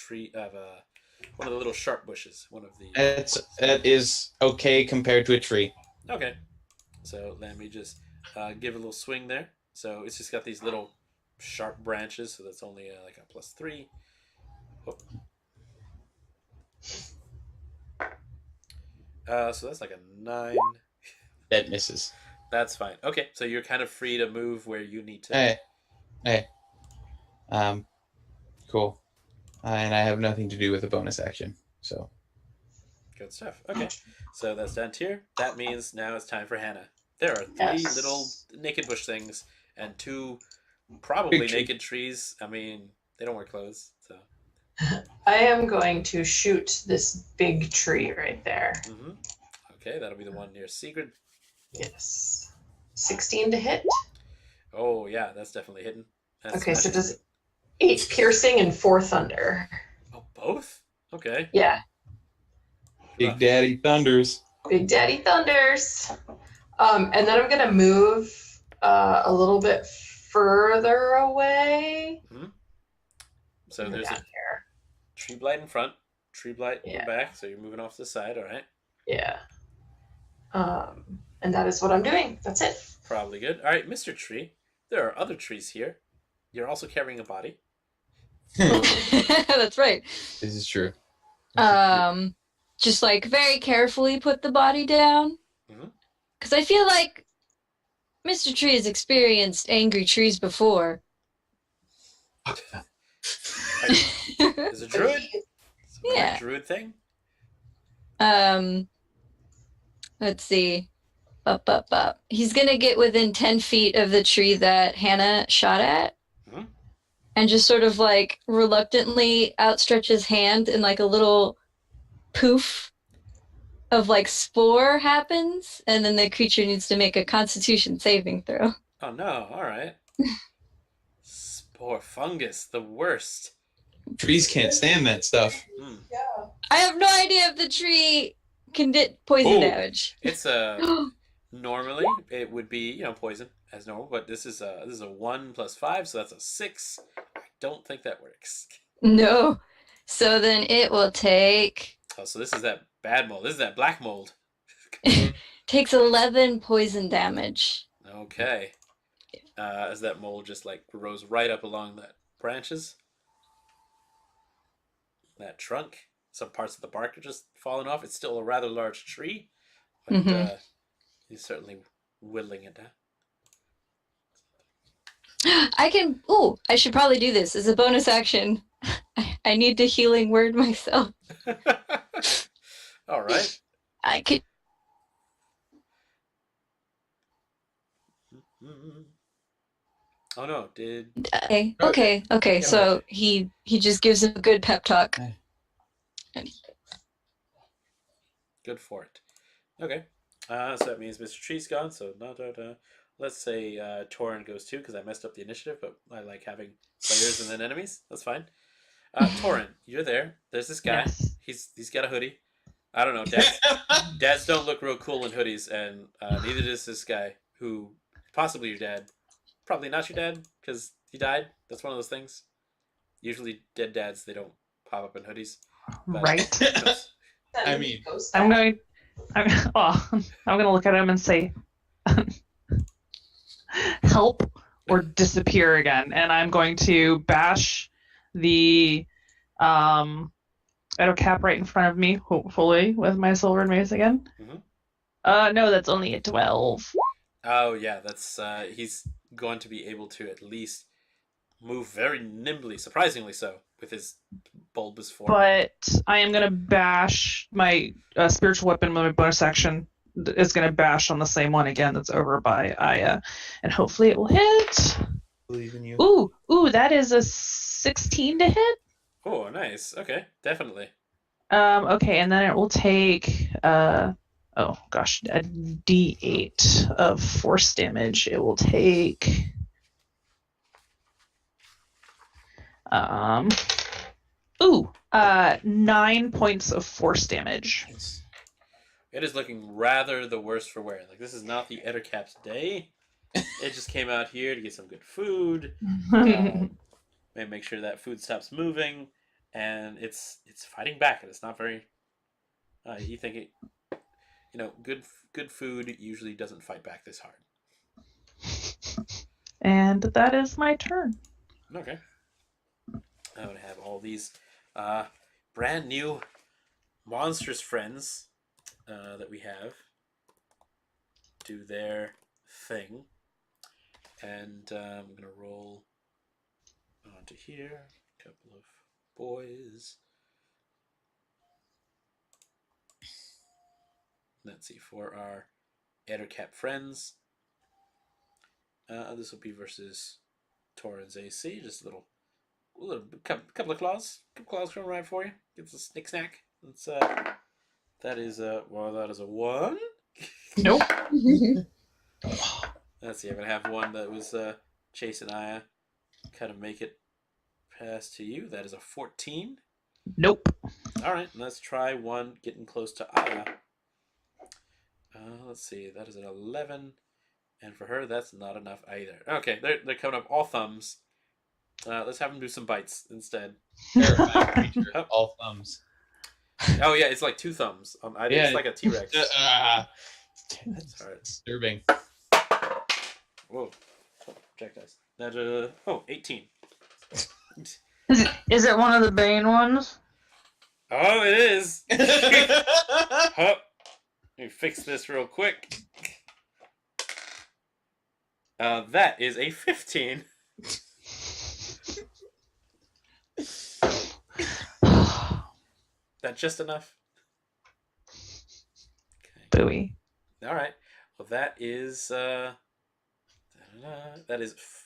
of the little sharp bushes. One of the. That is okay compared to a tree. Okay. So let me just give a little swing there. So it's just got these little sharp branches, so that's only like a +3. Oh. So that's like a 9. That misses. That's fine. Okay, so you're kind of free to move where you need to. Hey. Cool. And I have nothing to do with a bonus action, so. Good stuff. Okay, so that's Dantiir. That means now it's time for Hannah. There are 3 little naked bush things and 2 probably naked trees. I mean, they don't wear clothes, so. I am going to shoot this big tree right there. Mm-hmm. Okay, that'll be the one near Segrid. Yes. 16 to hit. Oh, yeah, that's definitely hidden. Okay, so does 8 piercing and 4 thunder. Oh, both? Okay. Yeah. Big Daddy Thunders. Big Daddy Thunders. And then I'm going to move a little bit further away. Mm-hmm. So there's a tree blight in front, tree blight in the back, so you're moving off to the side, all right? Yeah. And that is what I'm doing. That's it. Probably good. All right, Mr. Tree, there are other trees here. You're also carrying a body. That's right. This is true. Just like very carefully put the body down. Because I feel like Mr. Tree has experienced angry trees before. Is a druid? Yeah. Druid thing? Let's see. Up. He's gonna get within 10 feet of the tree that Hannah shot at. And just sort of like reluctantly outstretch his hand, and like a little poof of like spore happens, and then the creature needs to make a Constitution saving throw. Oh no, alright. Spore fungus, the worst. Trees can't stand that stuff. Yeah. I have no idea if the tree can get poison damage. It's normally it would be, poison as normal, but this is a 1 + 5, so that's a 6. I don't think that works. No. So then it will take... Oh, so this is that bad mold. This is that black mold. Takes 11 poison damage. Okay. As that mold just like grows right up along the branches. That trunk. Some parts of the bark are just falling off. It's still a rather large tree, but he's certainly whittling it down. I should probably do this as a bonus action. I need to healing word myself. All right. I could. Oh no! Did Okay. So he just gives him a good pep talk. Good for it. Okay. So that means Mr. Tree's gone. So let's say Toren goes too, because I messed up the initiative. But I like having players and then enemies. That's fine. Toren, you're there. There's this guy. Yes. He's got a hoodie. I don't know. Dads don't look real cool in hoodies, and neither does this guy, who possibly your dad. Probably not your dad, because he died. That's one of those things. Usually, dead dads, they don't pop up in hoodies. But Right. who knows? I mean, Ghost I'm dad. going. I'm going to look at him and say, "Help or disappear again." And I'm going to bash the Edo cap right in front of me, hopefully with my silver mace again. No, that's only a 12. Oh yeah, that's he's going to be able to at least move very nimbly, surprisingly so, with his bulbous form. But I am going to bash my spiritual weapon with my bonus action. Is going to bash on the same one again that's over by Aya, and hopefully it will hit. believe in you. Ooh, that is a 16 to hit. Oh, nice. Okay, definitely. Okay, and then it will take a D8 of force damage. It will take 9 points of force damage. It is looking rather the worse for wear. Like, this is not the Ettercap's day. It just came out here to get some good food. Maybe make sure that food stops moving, and it's fighting back, and it's not very. You think it, good food usually doesn't fight back this hard. And that is my turn. Okay. I'm gonna have all these brand new monstrous friends that we have do their thing, and I'm gonna roll onto here. A couple of boys. Let's see, for our Ettercap friends. This will be versus Toren's AC. Just a couple of claws. Couple claws coming right for you. Gets a snick snack. Let's that is a 1. Nope. Let's see, I'm gonna have one that was chasing Aya. Kind of make it pass to you. That is a 14. Nope. Alright, let's try one getting close to Aya. Let's see, that is an 11. And for her, that's not enough either. Okay, they're coming up all thumbs. Let's have them do some bites instead. Terrifying creature, all thumbs. Oh yeah, it's like 2 thumbs. I think it's like a T-Rex. That's disturbing. Whoa. Check dice. That 18. Is it one of the Bane ones? Oh, it is. Let me fix this real quick. That is a 15. That just enough? Okay. Booey. All right. Well, that is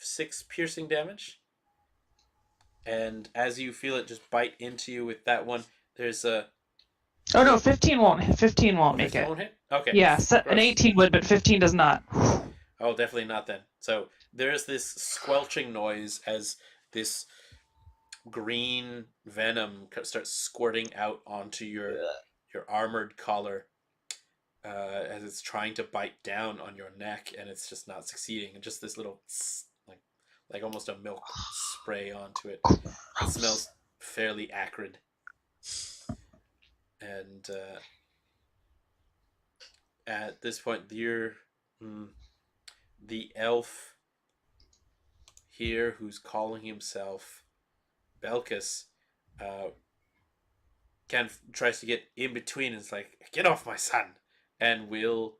6 piercing damage. And as you feel it just bite into you with that one, there's a. Oh no, 15 won't. 15 won't make 15 it. won't hit? Okay. Yeah, an 18 would, but 15 does not. Oh, definitely not then. So there's this squelching noise as this green venom starts squirting out onto your armored collar as it's trying to bite down on your neck, and it's just not succeeding. And just this little like almost a milk spray onto it. It smells fairly acrid. And at this point, the elf here who's calling himself Belkis kind of tries to get in between and it's like, get off my son, and will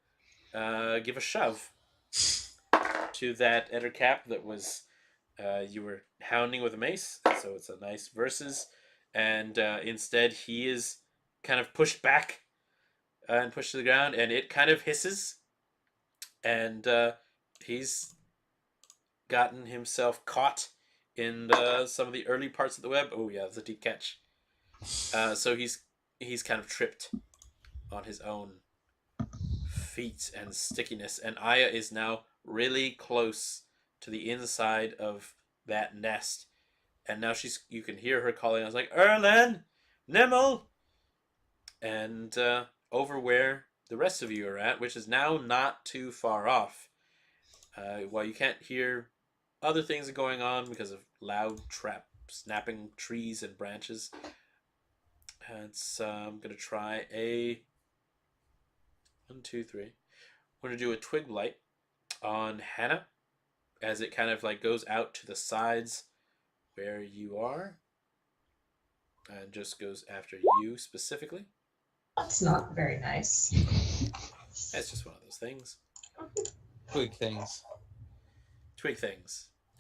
give a shove to that Ettercap that was you were hounding with a mace. So it's a nice versus, and instead he is kind of pushed back and pushed to the ground, and it kind of hisses, and he's gotten himself caught in some of the early parts of the web. Oh yeah, it's a deep catch. So he's kind of tripped on his own feet and stickiness, and Aya is now really close to the inside of that nest, and now you can hear her calling. I was like, Erlen, Nimel, And over where the rest of you are at, which is now not too far off. While you can't hear other things are going on because of loud snapping trees and branches. I'm going to try a 1, 2, 3. I'm going to do a twig blight on Hannah as it kind of like goes out to the sides where you are and just goes after you specifically. That's not very nice. That's just one of those things. Twig things.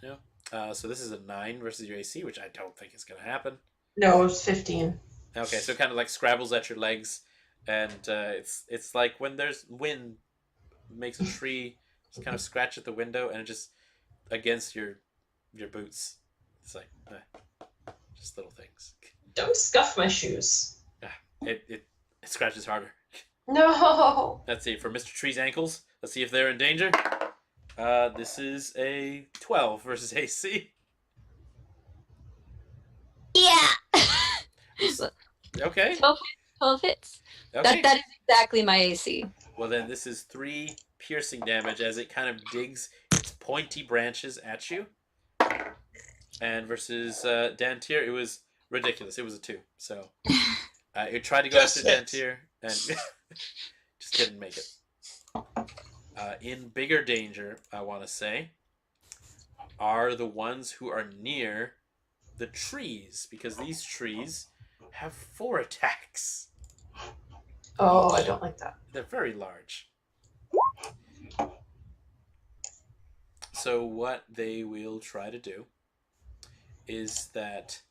You know? So this is a 9 versus your AC, which I don't think is going to happen. No, it's 15. Okay, so it kind of like scrabbles at your legs, and it's like when there's wind makes a tree just kind of scratch at the window, and it just against your boots. It's like just little things. Don't scuff my shoes. It scratches harder. No. Let's see for Mr. Tree's ankles. Let's see if they're in danger. This is a 12 versus AC. Yeah. Okay. 12 hits. Okay. That is exactly my AC. Well, then this is 3 piercing damage as it kind of digs its pointy branches at you. And versus Dantiir, it was ridiculous. It was a 2. So it tried to go after Dantiir and just didn't make it. In bigger danger, I want to say, are the ones who are near the trees, because these trees have 4 attacks. Oh, I don't like that. They're very large. So what they will try to do is that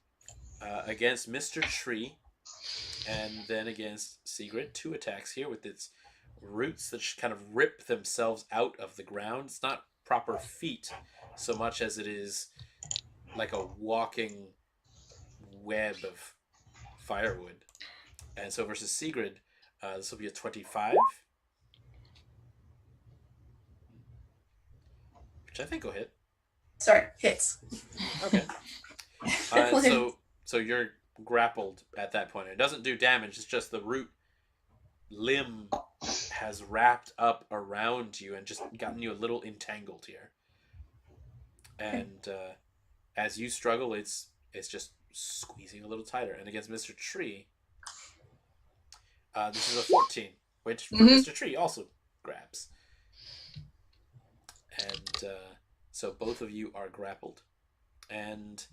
against Mr. Tree and then against Segrid, 2 attacks here with its roots that kind of rip themselves out of the ground. It's not proper feet so much as it is like a walking web of firewood. And so versus Segrid, this will be a 25. Which I think will hit. Sorry, hits. Okay. So you're grappled at that point. It doesn't do damage. It's just the root limb has wrapped up around you and just gotten you a little entangled here. And as you struggle, it's just squeezing a little tighter. And against Mr. Tree, this is a 14, which for Mr. Tree also grabs. And so both of you are grappled. And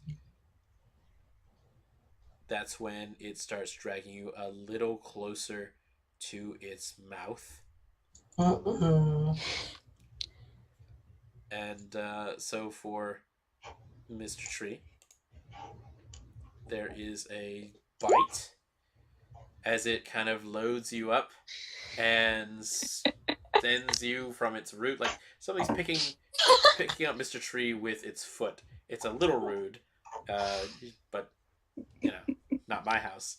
that's when it starts dragging you a little closer to its mouth. And so for Mr. Tree, there is a bite as it kind of loads you up and sends you from its root. Like somebody's picking up Mr. Tree with its foot. It's a little rude, but you know, not my house.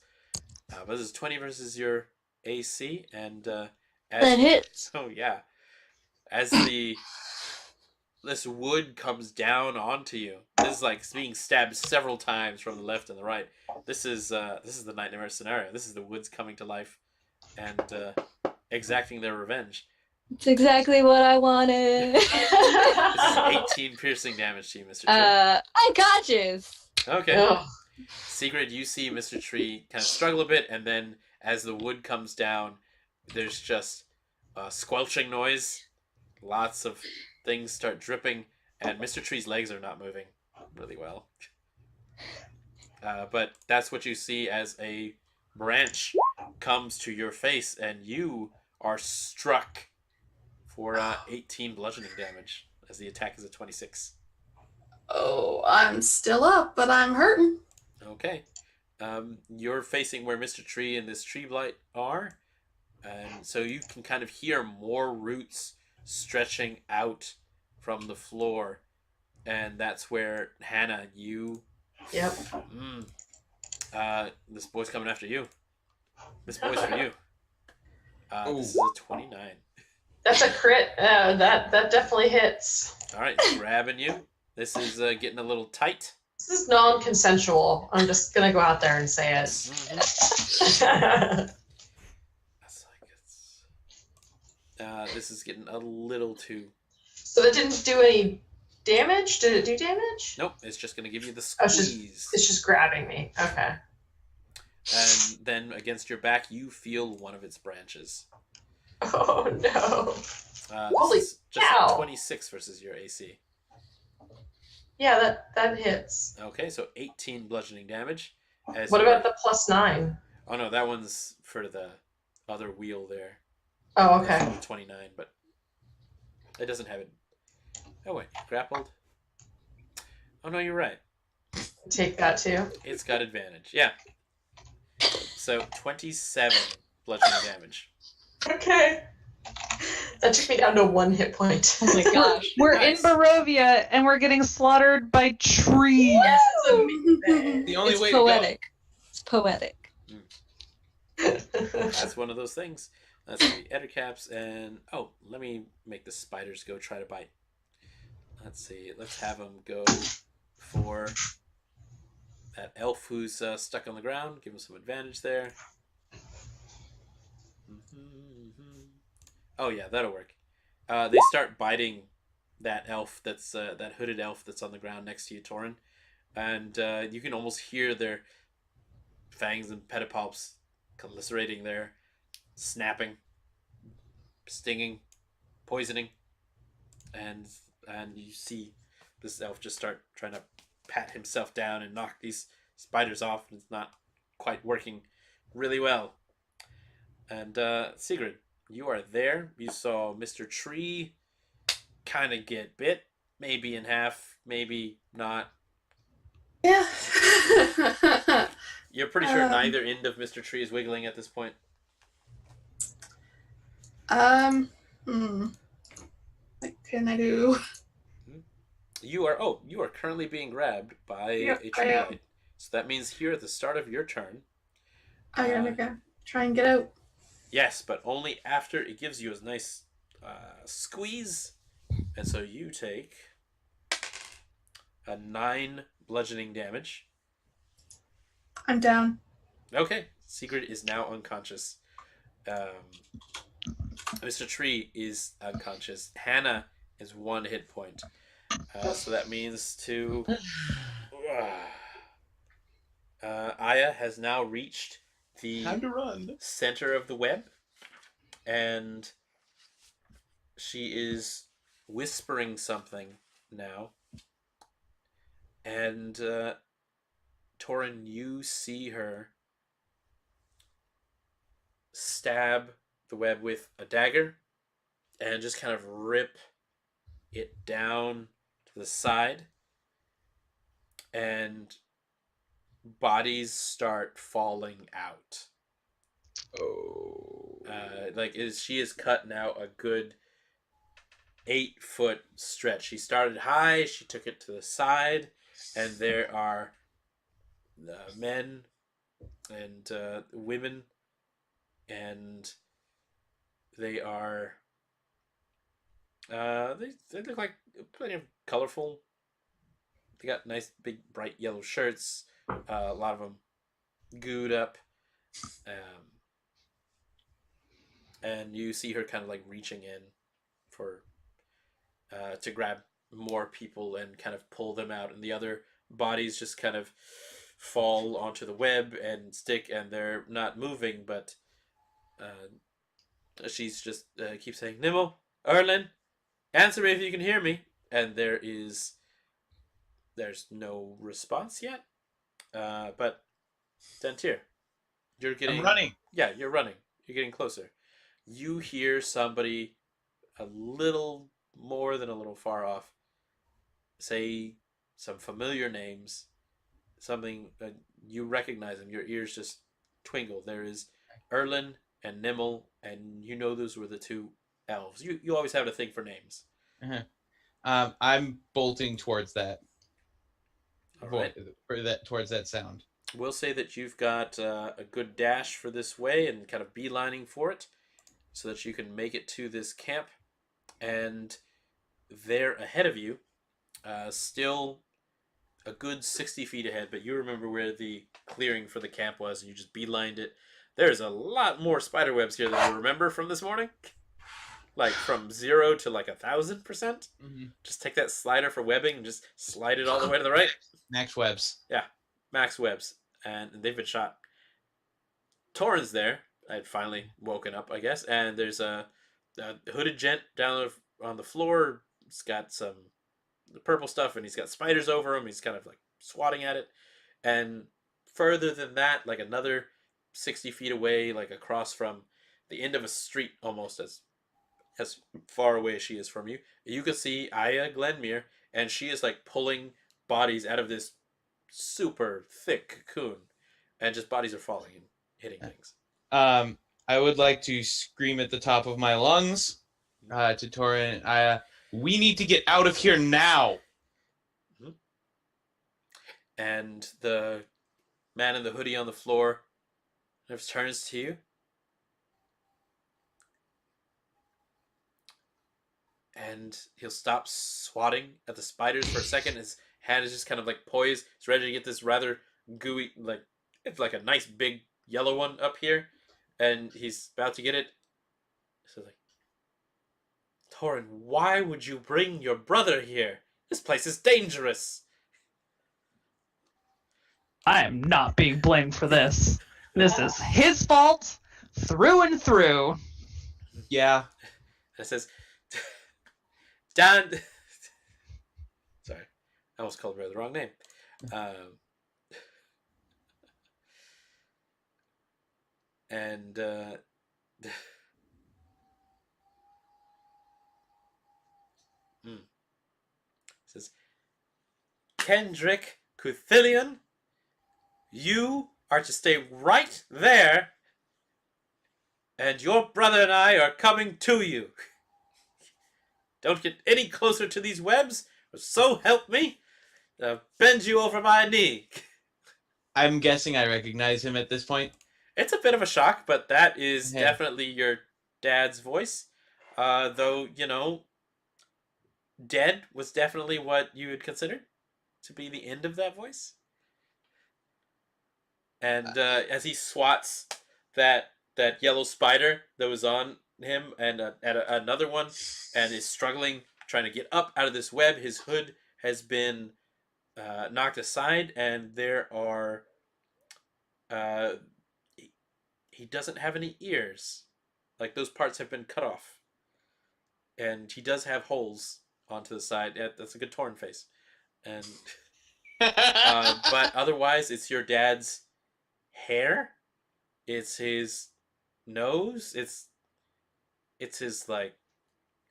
But this is 20 versus your AC, and that hits. Oh yeah, as this wood comes down onto you. This is like being stabbed several times from the left and the right. This is the nightmare scenario. This is the woods coming to life and exacting their revenge. It's exactly what I wanted. This is 18 piercing damage to you, Mr. Tree. I got you. Okay. Oh. Segrid, you see Mr. Tree kind of struggle a bit, and then as the wood comes down, there's just a squelching noise. Lots of things start dripping, and Mr. Tree's legs are not moving really well. But that's what you see as a branch comes to your face, and you are struck for 18 bludgeoning damage, as the attack is a 26. Oh, I'm still up, but I'm hurting. Okay. You're facing where Mr. Tree and this tree blight are, and so you can kind of hear more roots stretching out from the floor, and that's where Hannah, you... Yep. This boy's coming after you. This boy's for you. This is a 29. That's a crit. That definitely hits. All right, grabbing you. This is getting a little tight. This is non-consensual. I'm just gonna go out there and say it. This is getting a little too... So it didn't do any damage? Did it do damage? Nope, it's just going to give you the Oh, squeeze. it's just grabbing me. Okay. And then against your back, you feel one of its branches. Oh, no. This is just cow. 26 versus your AC. Yeah, that hits. Okay, so 18 bludgeoning damage. What about the +9? Oh, no, that one's for the other wheel there. Oh, okay. That's only 29, but it doesn't have it. Oh, wait, grappled? Oh, no, you're right. Take that, too. It's got advantage, yeah. So, 27 bludgeoning damage. Okay. That took me down to 1 hit point. Oh my gosh. We're Nice. in Barovia, and we're getting slaughtered by trees. That's amazing. The only It's way poetic. It's poetic. That's one of those things. That's the ettercaps, and let me make the spiders go try to bite. Let's see. Let's have them go for that elf who's stuck on the ground. Give him some advantage there. Oh yeah, that'll work. They start biting that elf that's that hooded elf that's on the ground next to you, Toren, and you can almost hear their fangs and pedipalps commiserating there, snapping, stinging, poisoning, and you see this elf just start trying to pat himself down and knock these spiders off, and it's not quite working really well. And Segrid, you are there. You saw Mr. Tree kind of get bit, maybe in half, maybe not. Yeah. You're pretty sure neither end of Mr. Tree is wiggling at this point. What can I do? You are currently being grabbed by Yep, a I tree am. light. So that means here at the start of your turn. I gotta go try and get out. Yes, but only after it gives you a nice squeeze. And so you take a 9 bludgeoning damage. I'm down. Okay, Segrid is now unconscious. Mr. Tree is unconscious. Hannah is 1 hit point. So that means to... Aya has now reached the Time to run. center of the web, and she is whispering something now. And Toren, you see her stab the web with a dagger and just kind of rip it down to the side, and bodies start falling out. Oh. She has cut now a good 8-foot stretch. She started high, she took it to the side, and there are men and women, and they are they look like plenty of colorful. They got nice big bright yellow shirts. A lot of them gooed up, and you see her kind of like reaching in for to grab more people and kind of pull them out, and the other bodies just kind of fall onto the web and stick, and they're not moving, but she's just keeps saying, "Nimmo, Erlin, answer me if you can hear me," and there's no response yet. But Dantiir, you're getting... I'm running. Yeah, you're running. You're getting closer. You hear somebody a little more than a little far off say some familiar names. Something you recognize them. Your ears just twinkle. There is Erlin and Nimmel, and you know those were the 2 elves. You always have a thing for names. Uh-huh. I'm bolting towards that. All right. Towards that sound. We'll say that you've got a good dash for this way and kind of beelining for it so that you can make it to this camp. And there ahead of you, still a good 60 feet ahead, but you remember where the clearing for the camp was and you just beelined it. There's a lot more spider webs here than you remember from this morning. like from 0 to like 1,000%. Mm-hmm. Just take that slider for webbing and just slide it all the way to the right. Max webs. Yeah, max webs, and they've been shot. Toren's there. I'd finally woken up, I guess, and there's a hooded gent down on the floor. He's got some purple stuff, and he's got spiders over him. He's kind of like swatting at it, and further than that, like another 60 feet away, like across from the end of a street, almost as far away as she is from you, you can see Aya Glenmere, and she is like pulling bodies out of this super thick cocoon, and just bodies are falling and hitting things. I would like to scream at the top of my lungs to Toren and Aya, we need to get out of here now! Mm-hmm. And the man in the hoodie on the floor just turns to you. And he'll stop swatting at the spiders for a second. His hand is just kind of like poised. He's ready to get this rather gooey, like, it's like a nice big yellow one up here. And he's about to get it. So like, Toren, why would you bring your brother here? This place is dangerous. I am not being blamed for this. This is his fault through and through. Yeah. And it says, Dan. Sorry, I almost called her the wrong name. And says, Kendrick Cuthilioni, you are to stay right there, and your brother and I are coming to you. Don't get any closer to these webs, or so help me, I'll bend you over my knee. I'm guessing I recognize him at this point. It's a bit of a shock, but that is definitely your dad's voice. Though, you know, dead was definitely what you would consider to be the end of that voice. And as he swats that yellow spider that was on him and another one, and is struggling, trying to get up out of this web, his hood has been knocked aside, and there are... he doesn't have any ears. Like, those parts have been cut off. And he does have holes onto the side. Yeah, that's a good Toren face. And but otherwise, it's your dad's hair. It's his nose. It's his, like,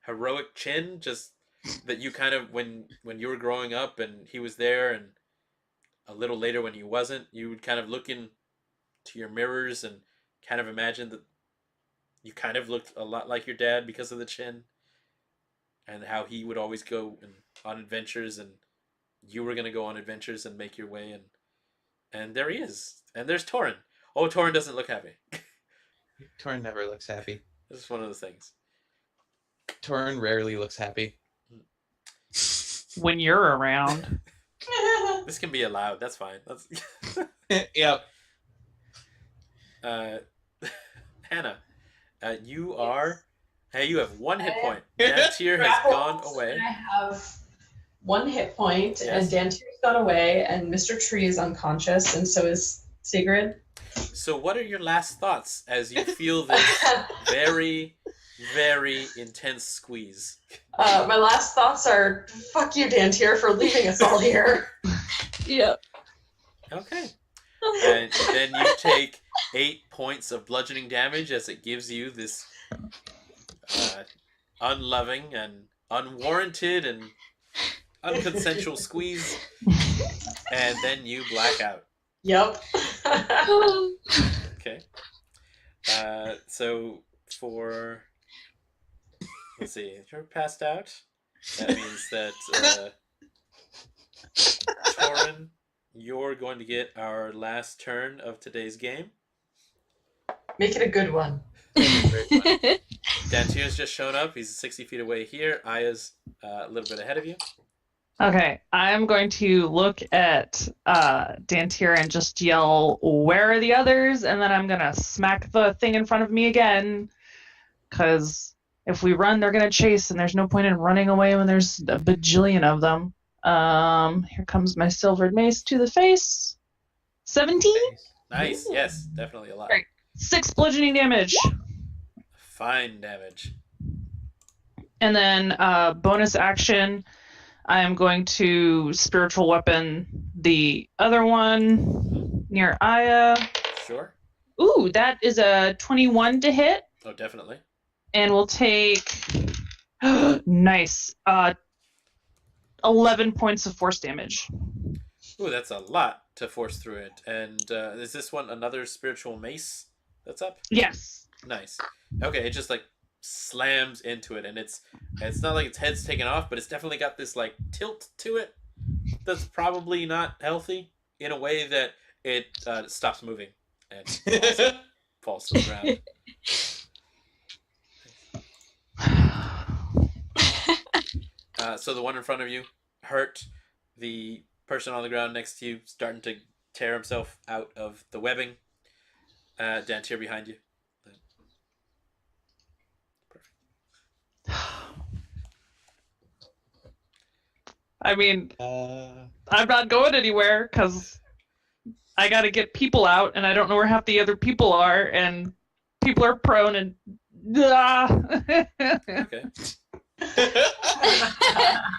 heroic chin. Just that you kind of, when you were growing up and he was there, and a little later when he wasn't, you would kind of look into your mirrors and kind of imagine that you kind of looked a lot like your dad because of the chin, and how he would always go on adventures, and you were going to go on adventures and make your way, and there he is. And there's Toren. Oh, Toren doesn't look happy. Toren never looks happy. This is one of the things. Toren rarely looks happy. When you're around. This can be allowed. That's fine. That's Yep. Hannah, you are... Hey, you have 1 hit point. Dantiir has gone away. I have 1 hit point, Yes. and Dantir's gone away, and Mr. Tree is unconscious, and so is Segrid. So what are your last thoughts as you feel this very, very intense squeeze? My last thoughts are, fuck you, Dantiir, for leaving us all here. Yep. Okay. And then you take 8 points of bludgeoning damage as it gives you this unloving and unwarranted and unconsensual squeeze, and then you black out. Yep. Okay. So for... Let's see. If you're passed out, that means that Toren, you're going to get our last turn of today's game. Make it a good one. Dantiir's just shown up. He's 60 feet away here. Aya's a little bit ahead of you. Okay, I'm going to look at Dantiir and just yell, "Where are the others?" And then I'm going to smack the thing in front of me again, because If we run, they're gonna chase, and there's no point in running away when there's a bajillion of them. Here comes my silvered mace to the face. 17? Nice. Yes, definitely a lot. Great. 6 bludgeoning damage. Fine damage. And then bonus action, I am going to spiritual weapon the other one near Aya. Sure. Ooh, that is a 21 to hit. Oh, definitely. And we'll take nice 11 points of force damage. Ooh, that's a lot to force through it. And is this one another spiritual mace that's up? Yes. Nice. Okay, it just like slams into it, and it's not like its head's taken off, but it's definitely got this like tilt to it that's probably not healthy in a way that it stops moving and falls to the ground. So the one in front of you hurt. The person on the ground next to you starting to tear himself out of the webbing. Dantiir behind you. I mean, I'm not going anywhere because I got to get people out, and I don't know where half the other people are, and people are prone, and Okay.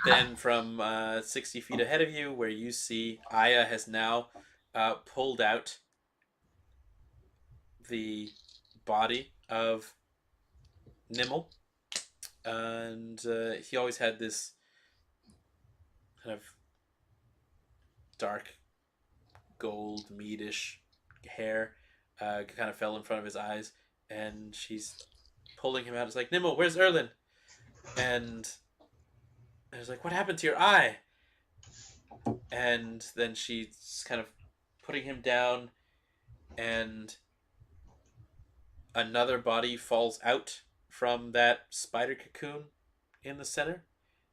Then from 60 feet ahead of you, where you see Aya has now pulled out the body of Nimble, and he always had this kind of dark gold meatish hair, kind of fell in front of his eyes, and she's pulling him out. It's like, Nimble, where's Erlin? And I was like, what happened to your eye? And then she's kind of putting him down, and another body falls out from that spider cocoon in the center,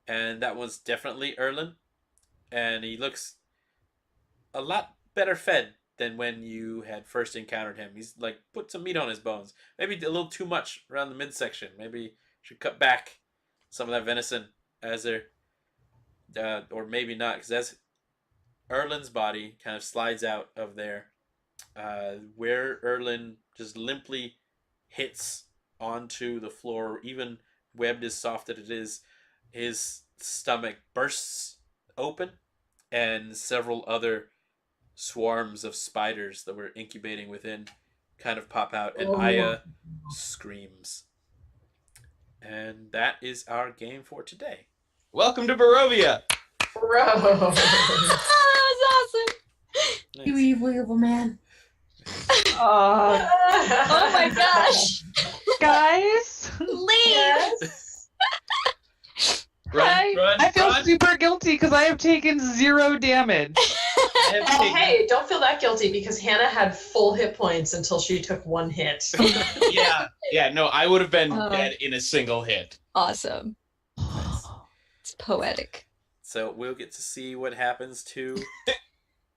and that was definitely Erlin, and he looks a lot better fed than when you had first encountered him. He's like put some meat on his bones, maybe a little too much around the midsection. Maybe should cut back some of that venison as there, or maybe not, because as Erlin's body kind of slides out of there, where Erlin just limply hits onto the floor, even webbed as soft as it is, his stomach bursts open, and several other swarms of spiders that were incubating within kind of pop out, and Aya screams. And that is our game for today. Welcome to Barovia. Bro. Oh, that was awesome. Nice. You evil man. Oh my gosh. guys, Leave. Yes. I feel super guilty because I have taken 0 damage. Oh, hey, don't feel that guilty because Hannah had full hit points until she took 1 hit. Yeah, no, I would have been Oh. dead in a single hit. Awesome. It's poetic. So we'll get to see what happens to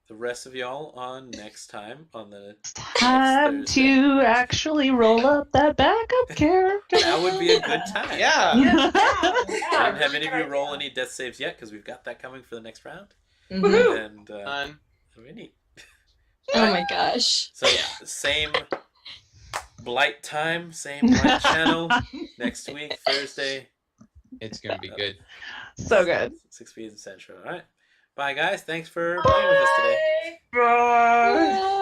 the rest of y'all on next time on the Time next Thursday. to actually roll up that backup character. That would be a good time. Yeah. I didn't have any of you roll any death saves yet because we've got that coming for the next round. Woohoo. And we need. Oh my gosh. So same blight time, same blight channel next week, Thursday. It's going to be good. So good. 6 p.m. Central. All right. Bye, guys. Thanks for playing with us today. Bye. Bye.